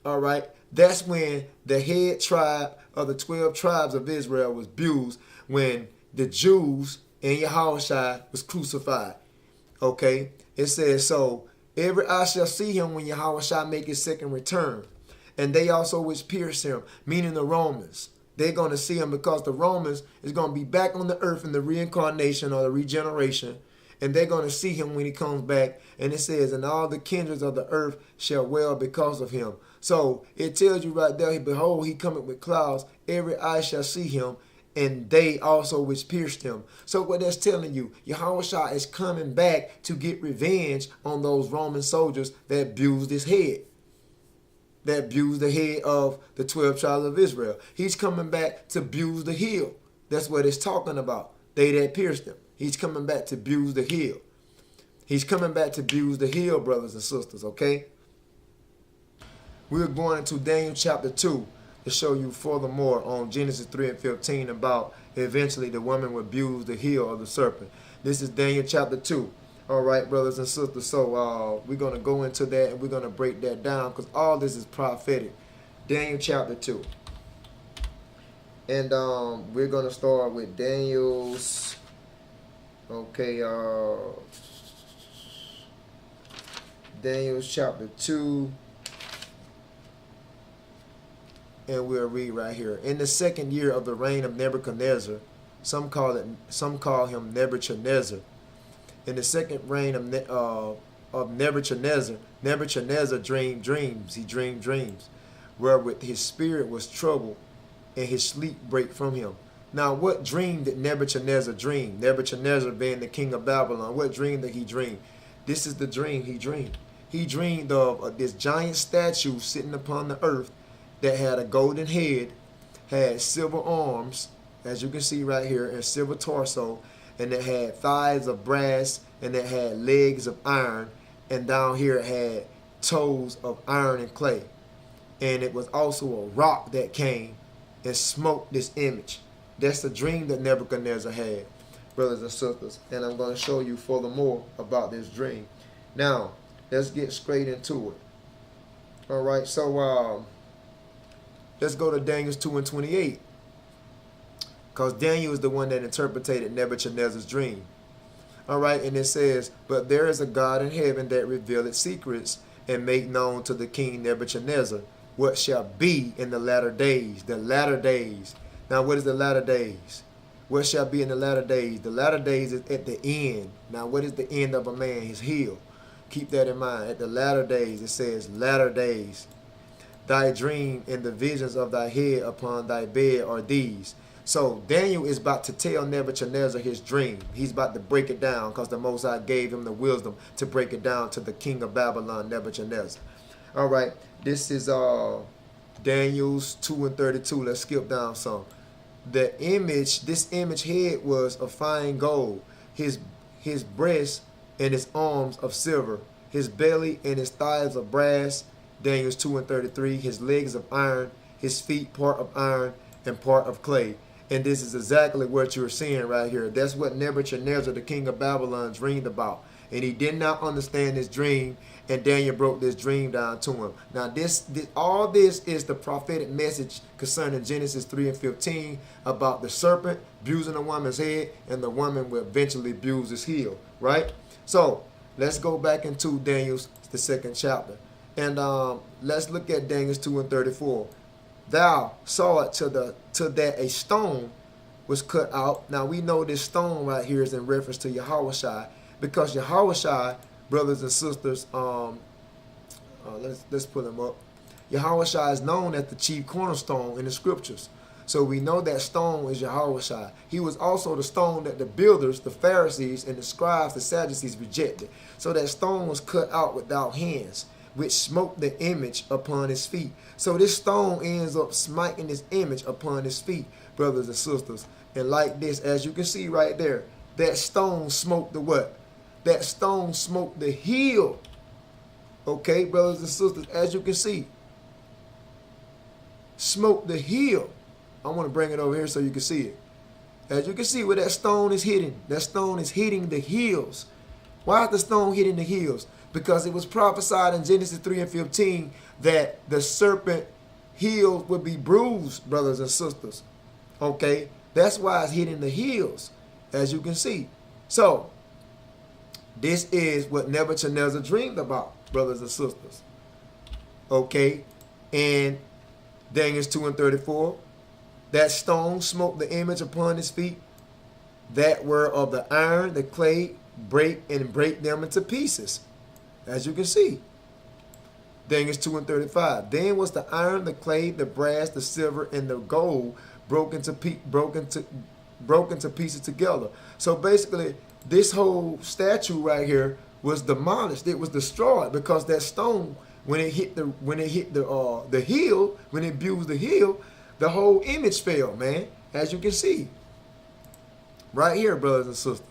All right? That's when the head tribe of the 12 tribes of Israel was bruised, when the Jews and Yahushua was crucified. Okay? It says, so every eye shall see him when Yahushua make his second return. And they also which pierce him, meaning the Romans. They're going to see him because the Romans is going to be back on the earth in the reincarnation or the regeneration. And they're going to see him when he comes back. And it says, and all the kindreds of the earth shall wail because of him. So it tells you right there, behold, he cometh with clouds. Every eye shall see him, and they also which pierced him. So what that's telling you, Yahushua is coming back to get revenge on those Roman soldiers that bruised his head. That bruised the head of the 12 tribes of Israel. He's coming back to bruise the heel. That's what it's talking about. They that pierced him. He's coming back to bruise the heel. He's coming back to bruise the heel, brothers and sisters, okay? We're going into Daniel chapter 2 to show you furthermore on Genesis 3 and 15 about eventually the woman will bruise the heel of the serpent. This is Daniel chapter 2. All right, brothers and sisters. So we're going to go into that and we're going to break that down because all this is prophetic. Daniel chapter 2. And we're going to start with Daniel's, Daniel's chapter 2. And we'll read right here. In the second year of the reign of Nebuchadnezzar, some call him Nebuchadnezzar. In the second reign of Nebuchadnezzar, Nebuchadnezzar dreamed dreams. He dreamed dreams, wherewith his spirit was troubled, and his sleep brake from him. Now, what dream did Nebuchadnezzar dream? Nebuchadnezzar being the king of Babylon. What dream did he dream? This is the dream he dreamed. He dreamed of this giant statue sitting upon the earth that had a golden head, had silver arms, as you can see right here, and silver torso, and it had thighs of brass, and it had legs of iron, and down here it had toes of iron and clay. And it was also a rock that came and smote this image. That's the dream that Nebuchadnezzar had, brothers and sisters. And I'm going to show you furthermore about this dream. Now, let's get straight into it. All right, so let's go to Daniel 2 and 28. Because Daniel is the one that interpreted Nebuchadnezzar's dream. All right, and it says, but there is a God in heaven that revealeth secrets and make known to the king Nebuchadnezzar what shall be in the latter days. The latter days. Now, what is the latter days? What shall be in the latter days? The latter days is at the end. Now, what is the end of a man? His heel. Keep that in mind. At the latter days, it says latter days. Thy dream and the visions of thy head upon thy bed are these. So Daniel is about to tell Nebuchadnezzar his dream. He's about to break it down because the Most High gave him the wisdom to break it down to the king of Babylon, Nebuchadnezzar. All right, this is Daniel's 2 and 32. Let's skip down some. The image, this image head was of fine gold, his breast and his arms of silver, his belly and his thighs of brass. Daniel's 2 and 33. His legs of iron, his feet part of iron and part of clay. And this is exactly what you're seeing right here. That's what Nebuchadnezzar, the king of Babylon, dreamed about. And he did not understand his dream, and Daniel broke this dream down to him. Now, all this is the prophetic message concerning Genesis 3 and 15 about the serpent bruising a woman's head, and the woman will eventually bruise his heel, right? So, let's go back into Daniel's, the second chapter. And let's look at Daniel 2 and 34. Thou saw it to that a stone was cut out. Now we know this stone right here is in reference to Yahushua, because Yahushua, brothers and sisters, let's put him up. Yahushua is known as the chief cornerstone in the scriptures. So we know that stone is Yahushua. He was also the stone that the builders, the Pharisees, and the scribes, the Sadducees rejected. So that stone was cut out without hands, which smote the image upon his feet. So this stone ends up smiting this image upon his feet, brothers and sisters. And like this, as you can see right there, that stone smote the what? That stone smote the heel. Okay, brothers and sisters, as you can see. smote the heel. I want to bring it over here so you can see it. As you can see where that stone is hitting, that stone is hitting the heels. Why is the stone hitting the heels? Because it was prophesied in Genesis 3 and 15 that the serpent heel would be bruised, brothers and sisters. Okay? That's why it's hitting the heels, as you can see. So, this is what Nebuchadnezzar dreamed about, brothers and sisters. Okay? And Daniel 2 and 34, that stone smote the image upon his feet that were of the iron, the clay, break them into pieces. As you can see. Daniel 2 and 35. Then was the iron, the clay, the brass, the silver, and the gold broken to pieces together. So basically, this whole statue right here was demolished. It was destroyed because that stone, when it hit the heel, when it bruised the heel, the whole image fell, man. As you can see, right here, brothers and sisters.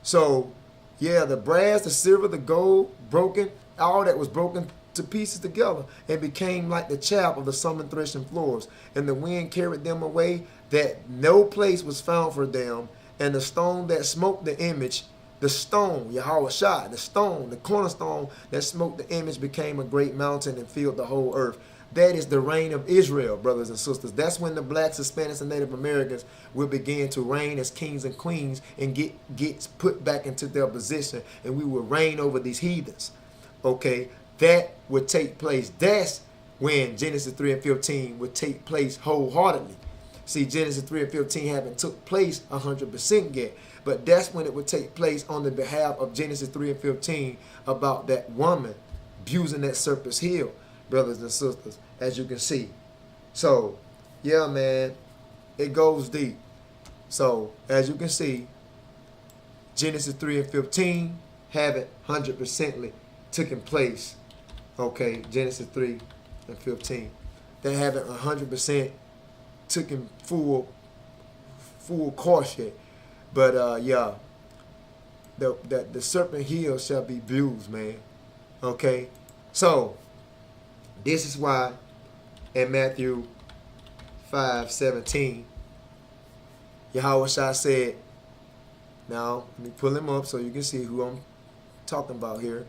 So, yeah, the brass, the silver, the gold, broken, all that was broken to pieces together and became like the chaff of the summer threshing floors. And the wind carried them away, that no place was found for them. And the stone that smote the image, the stone, Yahweh, the stone, the cornerstone that smote the image became a great mountain and filled the whole earth. That is the reign of Israel, brothers and sisters. That's when the blacks, Hispanics, and Native Americans will begin to reign as kings and queens and get put back into their position, and we will reign over these heathens. Okay, that would take place. That's when Genesis 3 and 15 would take place wholeheartedly. See, Genesis 3 and 15 haven't took place 100% yet, but that's when it would take place on the behalf of Genesis 3 and 15 about that woman abusing that serpent's heel, brothers and sisters, as you can see. So, yeah, man, it goes deep. So, as you can see, Genesis 3 and 15 haven't 100% taken place. Okay, Genesis 3 and 15. They haven't 100% taken full course yet. But, yeah, the serpent heel shall be bruised, man. Okay, so this is why in Matthew 5:17, Yahweh said, now let me pull him up so you can see who I'm talking about here.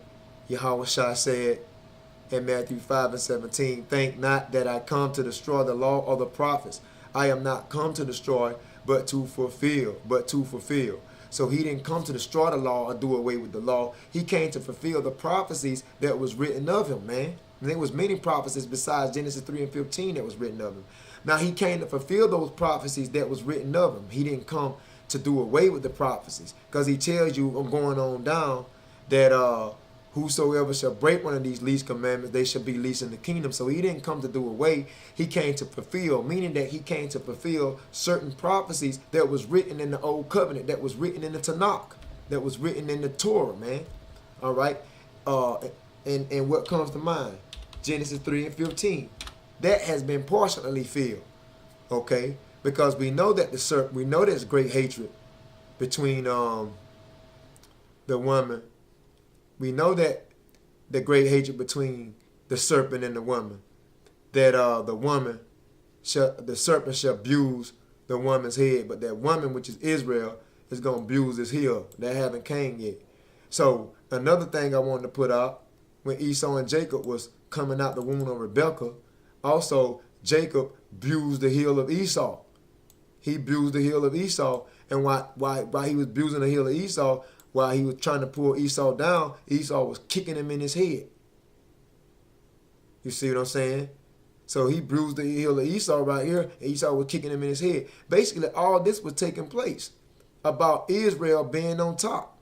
Yahweh said in Matthew 5 and 17, think not that I come to destroy the law or the prophets. I am not come to destroy, but to fulfill. So he didn't come to destroy the law or do away with the law. He came to fulfill the prophecies that was written of him, man. And there was many prophecies besides Genesis 3 and 15 that was written of him. Now he came to fulfill those prophecies that was written of him. He didn't come to do away with the prophecies, because he tells you, I'm going on down, that whosoever shall break one of these least commandments, they shall be least in the kingdom. So he didn't come to do away. He came to fulfill, meaning that he came to fulfill certain prophecies that was written in the Old Covenant, that was written in the Tanakh, that was written in the Torah, man. All right. And what comes to mind? Genesis 3 and 15. That has been partially filled. Okay? Because we know that we know there's great hatred between the woman. We know that the great hatred between the serpent and the woman. That the serpent shall abuse the woman's head, but that woman, which is Israel, is going to abuse his heel. That haven't came yet. So another thing I wanted to put out, when Esau and Jacob was coming out the womb of Rebekah, also Jacob bruised the heel of Esau. He bruised the heel of Esau, and while he was bruising the heel of Esau, while he was trying to pull Esau down, Esau was kicking him in his head. You see what I'm saying? So he bruised the heel of Esau right here, and Esau was kicking him in his head. Basically, all this was taking place about Israel being on top.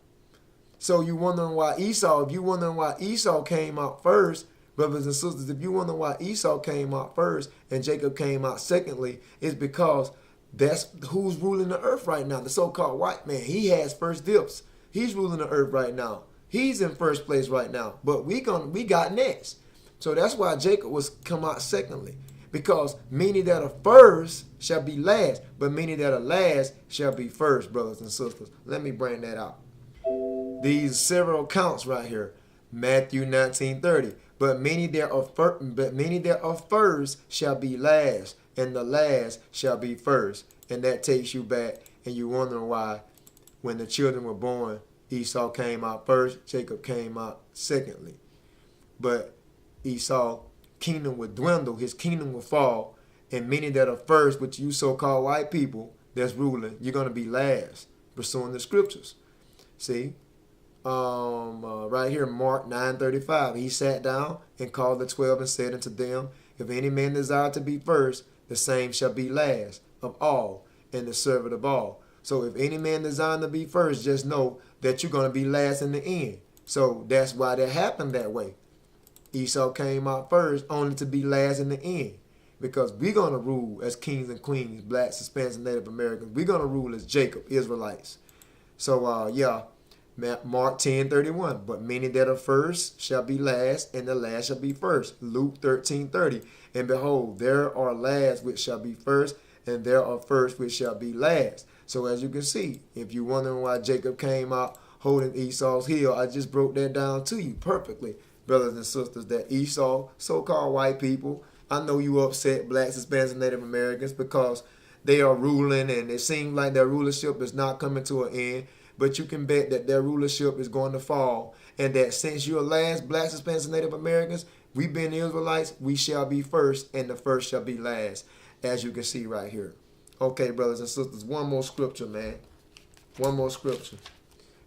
So you wondering why Esau, if you wondering why Esau came out first, brothers and sisters, if you wonder why Esau came out first and Jacob came out secondly, it's because that's who's ruling the earth right now. The so-called white man, he has first dibs. He's ruling the earth right now. He's in first place right now. But we got next. So that's why Jacob was come out secondly. Because many that are first shall be last, but many that are last shall be first, brothers and sisters. Let me bring that out. These several accounts right here. Matthew 19:30. But many that are first shall be last, and the last shall be first. And that takes you back, and you're wondering why, when the children were born, Esau came out first, Jacob came out secondly. But Esau's kingdom would dwindle, his kingdom will fall, and many that are first, which you so-called white people that's ruling, you're going to be last, pursuing the scriptures. See? Right here, Mark 9:35. He sat down and called the 12 and said unto them, if any man desire to be first, the same shall be last of all, and the servant of all. So if any man desire to be first, just know that you're going to be last in the end. So that's why that happened that way. Esau came out first only to be last in the end. Because we're going to rule as kings and queens, blacks, Hispanics, and Native Americans. We're going to rule as Jacob, Israelites. So, yeah, Mark 10:31. But many that are first shall be last, and the last shall be first. Luke 13:30. And behold, there are last which shall be first, and there are first which shall be last. So as you can see, if you're wondering why Jacob came out holding Esau's heel, I just broke that down to you perfectly, brothers and sisters, that Esau, so-called white people, I know you upset, blacks, Hispanics, and Native Americans, because they are ruling and it seems like their rulership is not coming to an end. But you can bet that their rulership is going to fall. And that since you're last, blacks, Hispanics, and Native Americans, we've been Israelites, we shall be first, and the first shall be last, as you can see right here. Okay, brothers and sisters, one more scripture, man. One more scripture.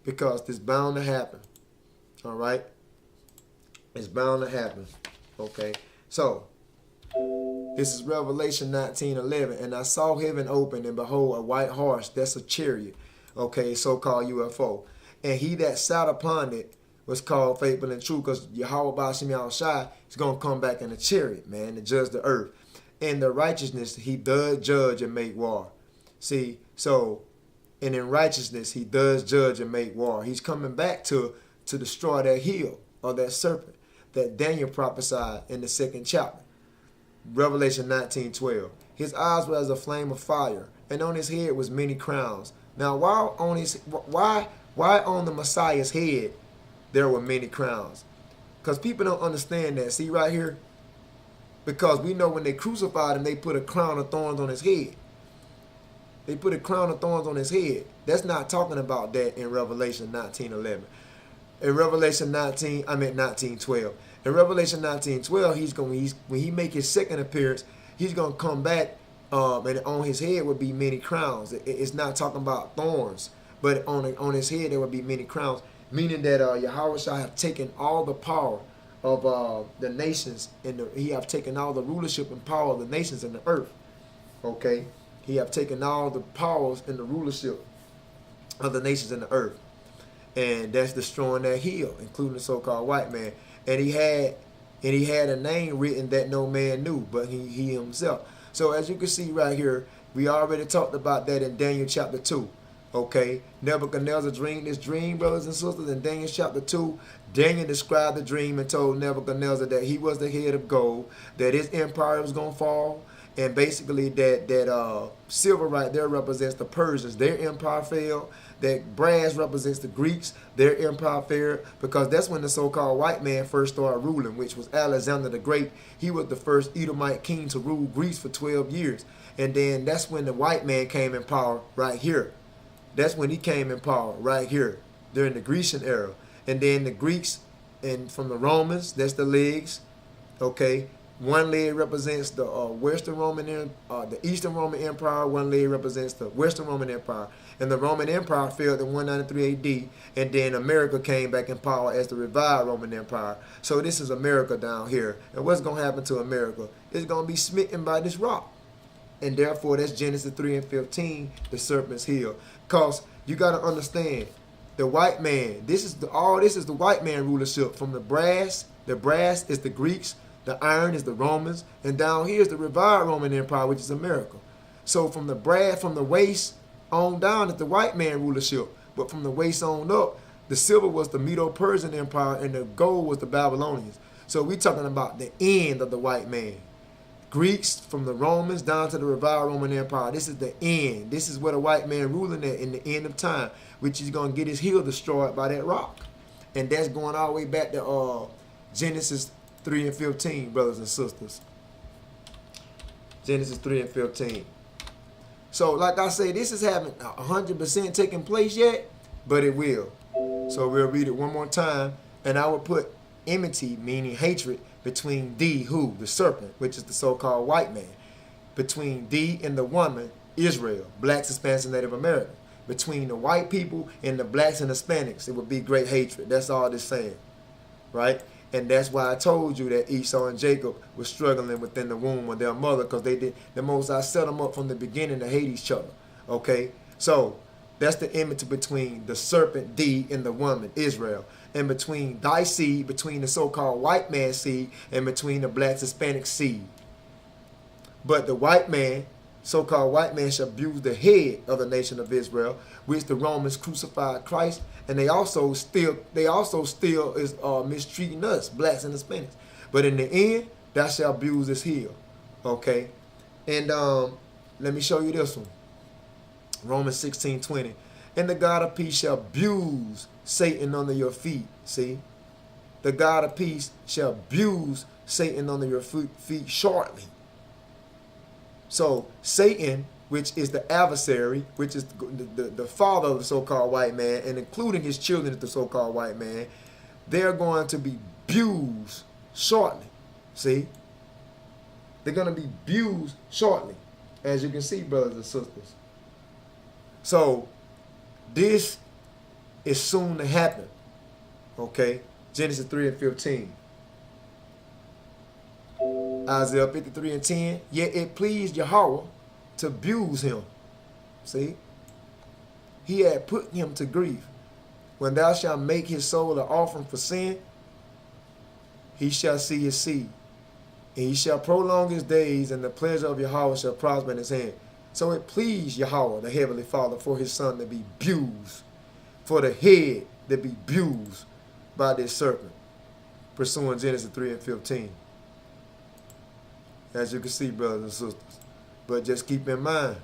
Because it's bound to happen. All right? It's bound to happen. Okay? So, this is Revelation 19:11. And I saw heaven open, and behold, a white horse. That's a chariot. Okay, so-called UFO. And he that sat upon it was called faithful and true, because Yahweh Bashim Yahushai is going to come back in a chariot, man, to judge the earth. And the righteousness, he does judge and make war. See, so, and in righteousness, he does judge and make war. He's coming back to destroy that heel or that serpent that Daniel prophesied in the 2nd chapter. Revelation 19:12. His eyes were as a flame of fire, and on his head was many crowns. Now, why on the Messiah's head there were many crowns? Because people don't understand that. See right here? Because we know when they crucified him, they put a crown of thorns on his head. They put a crown of thorns on his head. That's not talking about that in Revelation 19:11. In Revelation 19:12. In Revelation 19:12, when he make his second appearance, he's gonna come back, and on his head would be many crowns. It's not talking about thorns, but on his head there would be many crowns, meaning that Yahweh shall have taken all the power of the nations, and he have taken all the rulership and power of the nations in the earth. Okay, he have taken all the powers and the rulership of the nations in the earth, and that's destroying that heel, including the so-called white man. And he had a name written that no man knew, but he himself. So as you can see right here, we already talked about that in Daniel chapter 2. Okay, Nebuchadnezzar dreamed this dream, brothers and sisters. In Daniel chapter 2, Daniel described the dream and told Nebuchadnezzar that he was the head of gold, that his empire was going to fall, and basically that silver right there represents the Persians. Their empire fell. That brass represents the Greeks. Their empire fell, because that's when the so-called white man first started ruling, which was Alexander the Great. He was the first Edomite king to rule Greece for 12 years. And then that's when the white man came in power right here. That's when he came in power right here during the Grecian era. And then the Greeks, and from the Romans, that's the legs. Okay, one leg represents the Western Roman, the Eastern Roman Empire. One leg represents the Western Roman Empire. And the Roman Empire fell in 193 AD. And then America came back in power as the revived Roman Empire. So this is America down here. And what's going to happen to America? It's going to be smitten by this rock. And therefore, that's Genesis 3:15, the serpent's heel. Because you got to understand, the white man, this is the white man rulership. From the brass is the Greeks, the iron is the Romans, and down here is the revived Roman Empire, which is America. So from the brass, from the waist on down is the white man rulership. But from the waist on up, the silver was the Medo-Persian Empire, and the gold was the Babylonians. So we're talking about the end of the white man. Greeks, from the Romans down to the revived Roman Empire. This is the end. This is where the white man ruling at in the end of time, which is going to get his heel destroyed by that rock. And that's going all the way back to Genesis 3 and 15, brothers and sisters. Genesis 3 and 15. So, like I say, this is haven't 100% taken place yet, but it will. So we'll read it one more time, and I will put enmity, meaning hatred, between thee, who? The serpent, which is the so-called white man. Between thee and the woman, Israel, blacks, Hispanics, and Native Americans. Between the white people and the blacks and Hispanics, it would be great hatred. That's all this saying, right? And that's why I told you that Esau and Jacob were struggling within the womb of their mother, because they did the most. I set them up from the beginning to hate each other. Okay, so that's the enmity between the serpent, thee, and the woman, Israel, and between thy seed, between the so-called white man seed, and between the blacks, Hispanic seed. But the white man, so-called white man, shall abuse the head of the nation of Israel, which the Romans crucified Christ, and they also still is mistreating us, blacks and Hispanics. But in the end, thou shalt abuse his heel. Okay, and let me show you this one. Romans 16:20. And the God of peace shall abuse Satan under your feet. See, the God of peace shall abuse Satan under your feet shortly. So Satan, which is the adversary, which is the father of the so-called white man, and including his children, the so-called white man, they're going to be abused shortly. See? They're going to be abused shortly, as you can see, brothers and sisters. So this is soon to happen. Okay? Genesis 3 and 15. Isaiah 53 and 10. Yet it pleased Yahweh to abuse him. See? He had put him to grief. When thou shalt make his soul an offering for sin, he shall see his seed. And he shall prolong his days, and the pleasure of Yahweh shall prosper in his hand. So it pleased Yahweh, the Heavenly Father, for his son to be abused, for the head to be abused by this serpent, pursuing Genesis 3 and 15. As you can see, brothers and sisters. But just keep in mind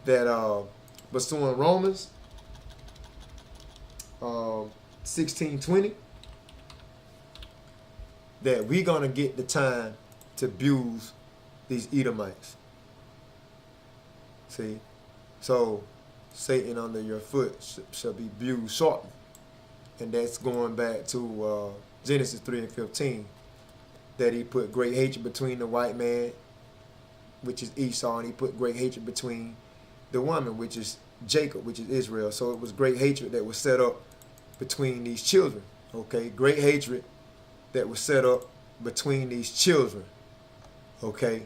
that pursuing Romans 16:20, that we're going to get the time to abuse these Edomites. See? So Satan under your foot shall be abused shortly. And that's going back to Genesis 3 and 15. That he put great hatred between the white man, which is Esau, and he put great hatred between the woman, which is Jacob, which is Israel. So it was great hatred that was set up between these children. Okay? Great hatred that was set up between these children. Okay?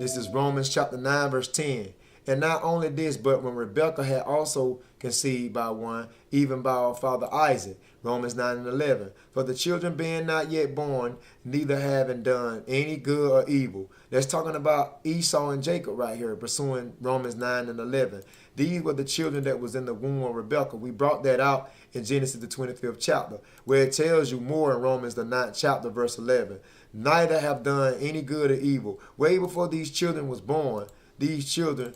This is Romans chapter 9, verse 10. And not only this, but when Rebekah had also conceived by one, even by our father Isaac. Romans 9 and 11. For the children being not yet born, neither having done any good or evil. That's talking about Esau and Jacob right here, pursuing Romans 9 and 11. These were the children that was in the womb of Rebekah. We brought that out in Genesis the 25th chapter, where it tells you more in Romans the 9th chapter, verse 11. Neither have done any good or evil. Way before these children was born, these children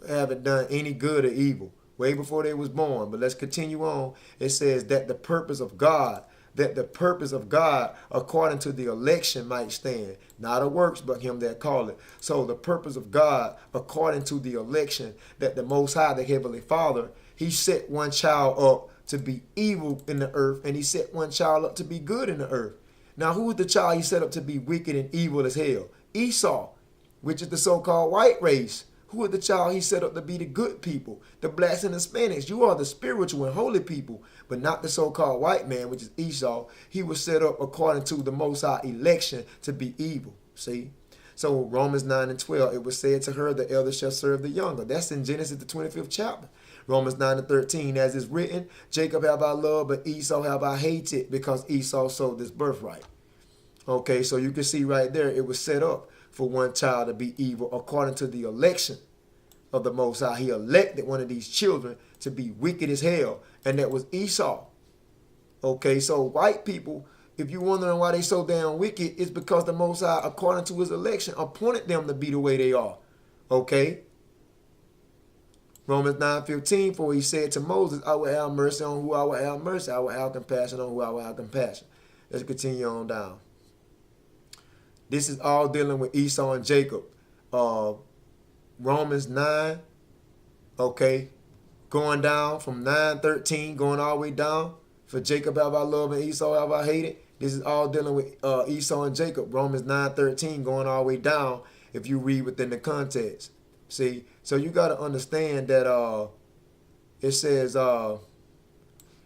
haven't done any good or evil. Way before they was born. But let's continue on. It says that the purpose of God, according to the election might stand. Not of works, but him that calleth. So the purpose of God, according to the election, that the Most High, the Heavenly Father, he set one child up to be evil in the earth, and he set one child up to be good in the earth. Now, who is the child he set up to be wicked and evil as hell? Esau, which is the so-called white race. Who is the child he set up to be the good people, the blacks and Hispanics? You are the spiritual and holy people, but not the so-called white man, which is Esau. He was set up according to the Most High election to be evil. See? So Romans 9 and 12, it was said to her, the elder shall serve the younger. That's in Genesis the 25th chapter. Romans 9 and 13, as is written, Jacob have I loved, but Esau have I hated, because Esau sold his birthright. Okay, so you can see right there, it was set up for one child to be evil according to the election of the Most High. He elected one of these children to be wicked as hell, and that was Esau. Okay, so white people, if you're wondering why they so damn wicked, it's because the Most High, according to his election, appointed them to be the way they are. Okay? Romans 9:15, for he said to Moses, I will have mercy on who I will have mercy. I will have compassion on who I will have compassion. Let's continue on down. This is all dealing with Esau and Jacob. Romans 9, okay, going down from 9:13, going all the way down. For Jacob have I loved and Esau have I hated. This is all dealing with Esau and Jacob. Romans 9:13, going all the way down if you read within the context. See, so you got to understand that it says,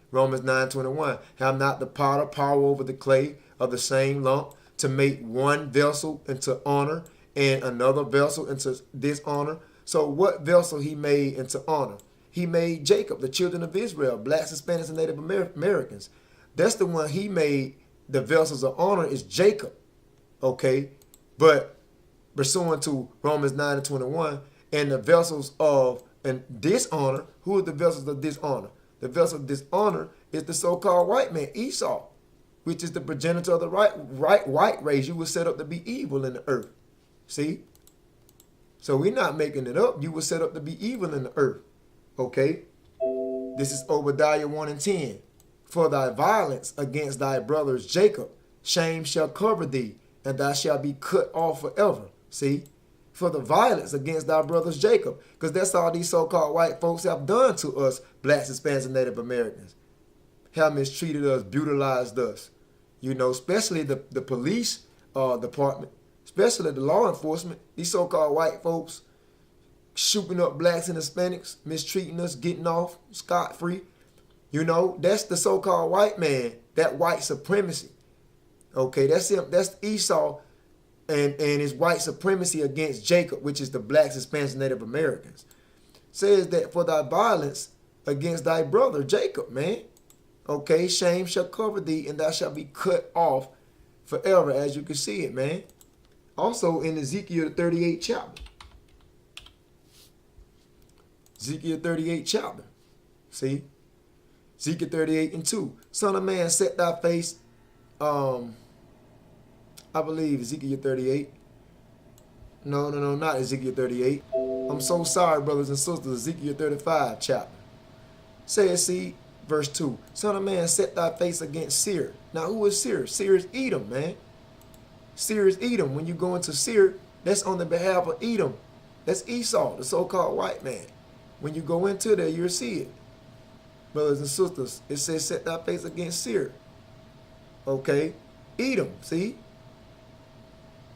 Romans 9:21, have not the potter power over the clay of the same lump to make one vessel into honor and another vessel into dishonor? So what vessel he made into honor? He made Jacob, the children of Israel, blacks, Hispanics, and Native Americans. That's the one he made. The vessels of honor is Jacob. Okay, but pursuant to Romans 9:21, and the vessels of dishonor, who are the vessels of dishonor? The vessel of dishonor is the so-called white man, Esau, which is the progenitor of the white race. You were set up to be evil in the earth. See? So we're not making it up. You were set up to be evil in the earth. Okay? This is Obadiah 1:10. For thy violence against thy brothers Jacob, shame shall cover thee, and thou shalt be cut off forever. See? For the violence against thy brothers Jacob. Because that's all these so-called white folks have done to us, blacks, Hispanics, and Native Americans. Have mistreated us, brutalized us. You know, especially the police department, especially the law enforcement. These so-called white folks shooting up blacks and Hispanics, mistreating us, getting off scot-free. You know, that's the so-called white man, that white supremacy. Okay, that's him. That's Esau and his white supremacy against Jacob, which is the blacks, Hispanics, and Native Americans. Says that for thy violence against thy brother Jacob, man. Okay, shame shall cover thee, and thou shalt be cut off forever, as you can see it, man. Also in Ezekiel 38 chapter. Ezekiel 38 chapter. See? Ezekiel 38:2. Son of man, set thy face. I believe Ezekiel 38. No, not Ezekiel 38. I'm so sorry, brothers and sisters. Ezekiel 35 chapter. Says, see, verse 2. Son of man, set thy face against Seir. Now, who is Seir? Seir is Edom, man. Seir is Edom. When you go into Seir, that's on the behalf of Edom. That's Esau, the so-called white man. When you go into there, you'll see it. Brothers and sisters, it says, set thy face against Seir. Okay? Edom, see?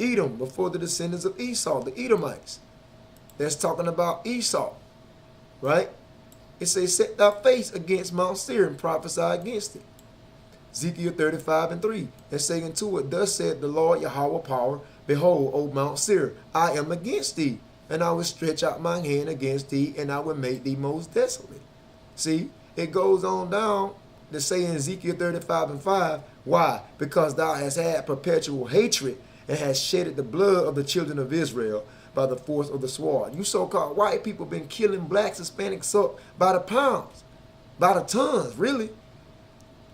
Edom, before the descendants of Esau, the Edomites. That's talking about Esau, right? It says, set thy face against Mount Seir and prophesy against it. Ezekiel 35:3. And saying to it, thus said the Lord Yahweh power, behold, O Mount Seir, I am against thee, and I will stretch out my hand against thee, and I will make thee most desolate. See, it goes on down to say in Ezekiel 35:5, why? Because thou hast had perpetual hatred and hast shedded the blood of the children of Israel by the force of the sword. You so-called white people been killing blacks, Hispanics up by the pounds, by the tons, really.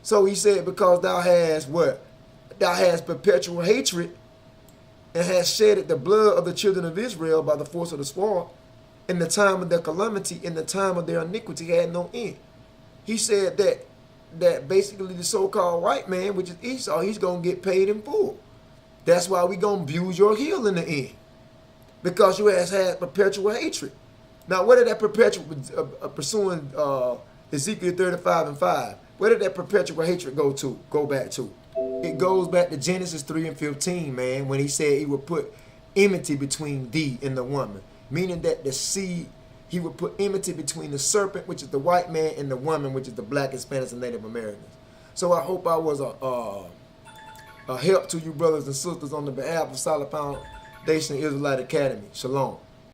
So he said, because thou hast what? Thou hast perpetual hatred and hast shedded the blood of the children of Israel by the force of the sword. In the time of their calamity, in the time of their iniquity had no end. He said that basically the so-called white man, which is Esau, he's going to get paid in full. That's why we going to abuse your heel in the end. Because you has had perpetual hatred. Now, where did that perpetual, pursuing Ezekiel 35:5, where did that perpetual hatred go back to? It goes back to Genesis 3:15, man, when he said he would put enmity between thee and the woman. Meaning that the seed, he would put enmity between the serpent, which is the white man, and the woman, which is the black, Hispanics, and Native Americans. So I hope I was a help to you brothers and sisters on the behalf of Solid Foundation Israelite Academy. Shalom.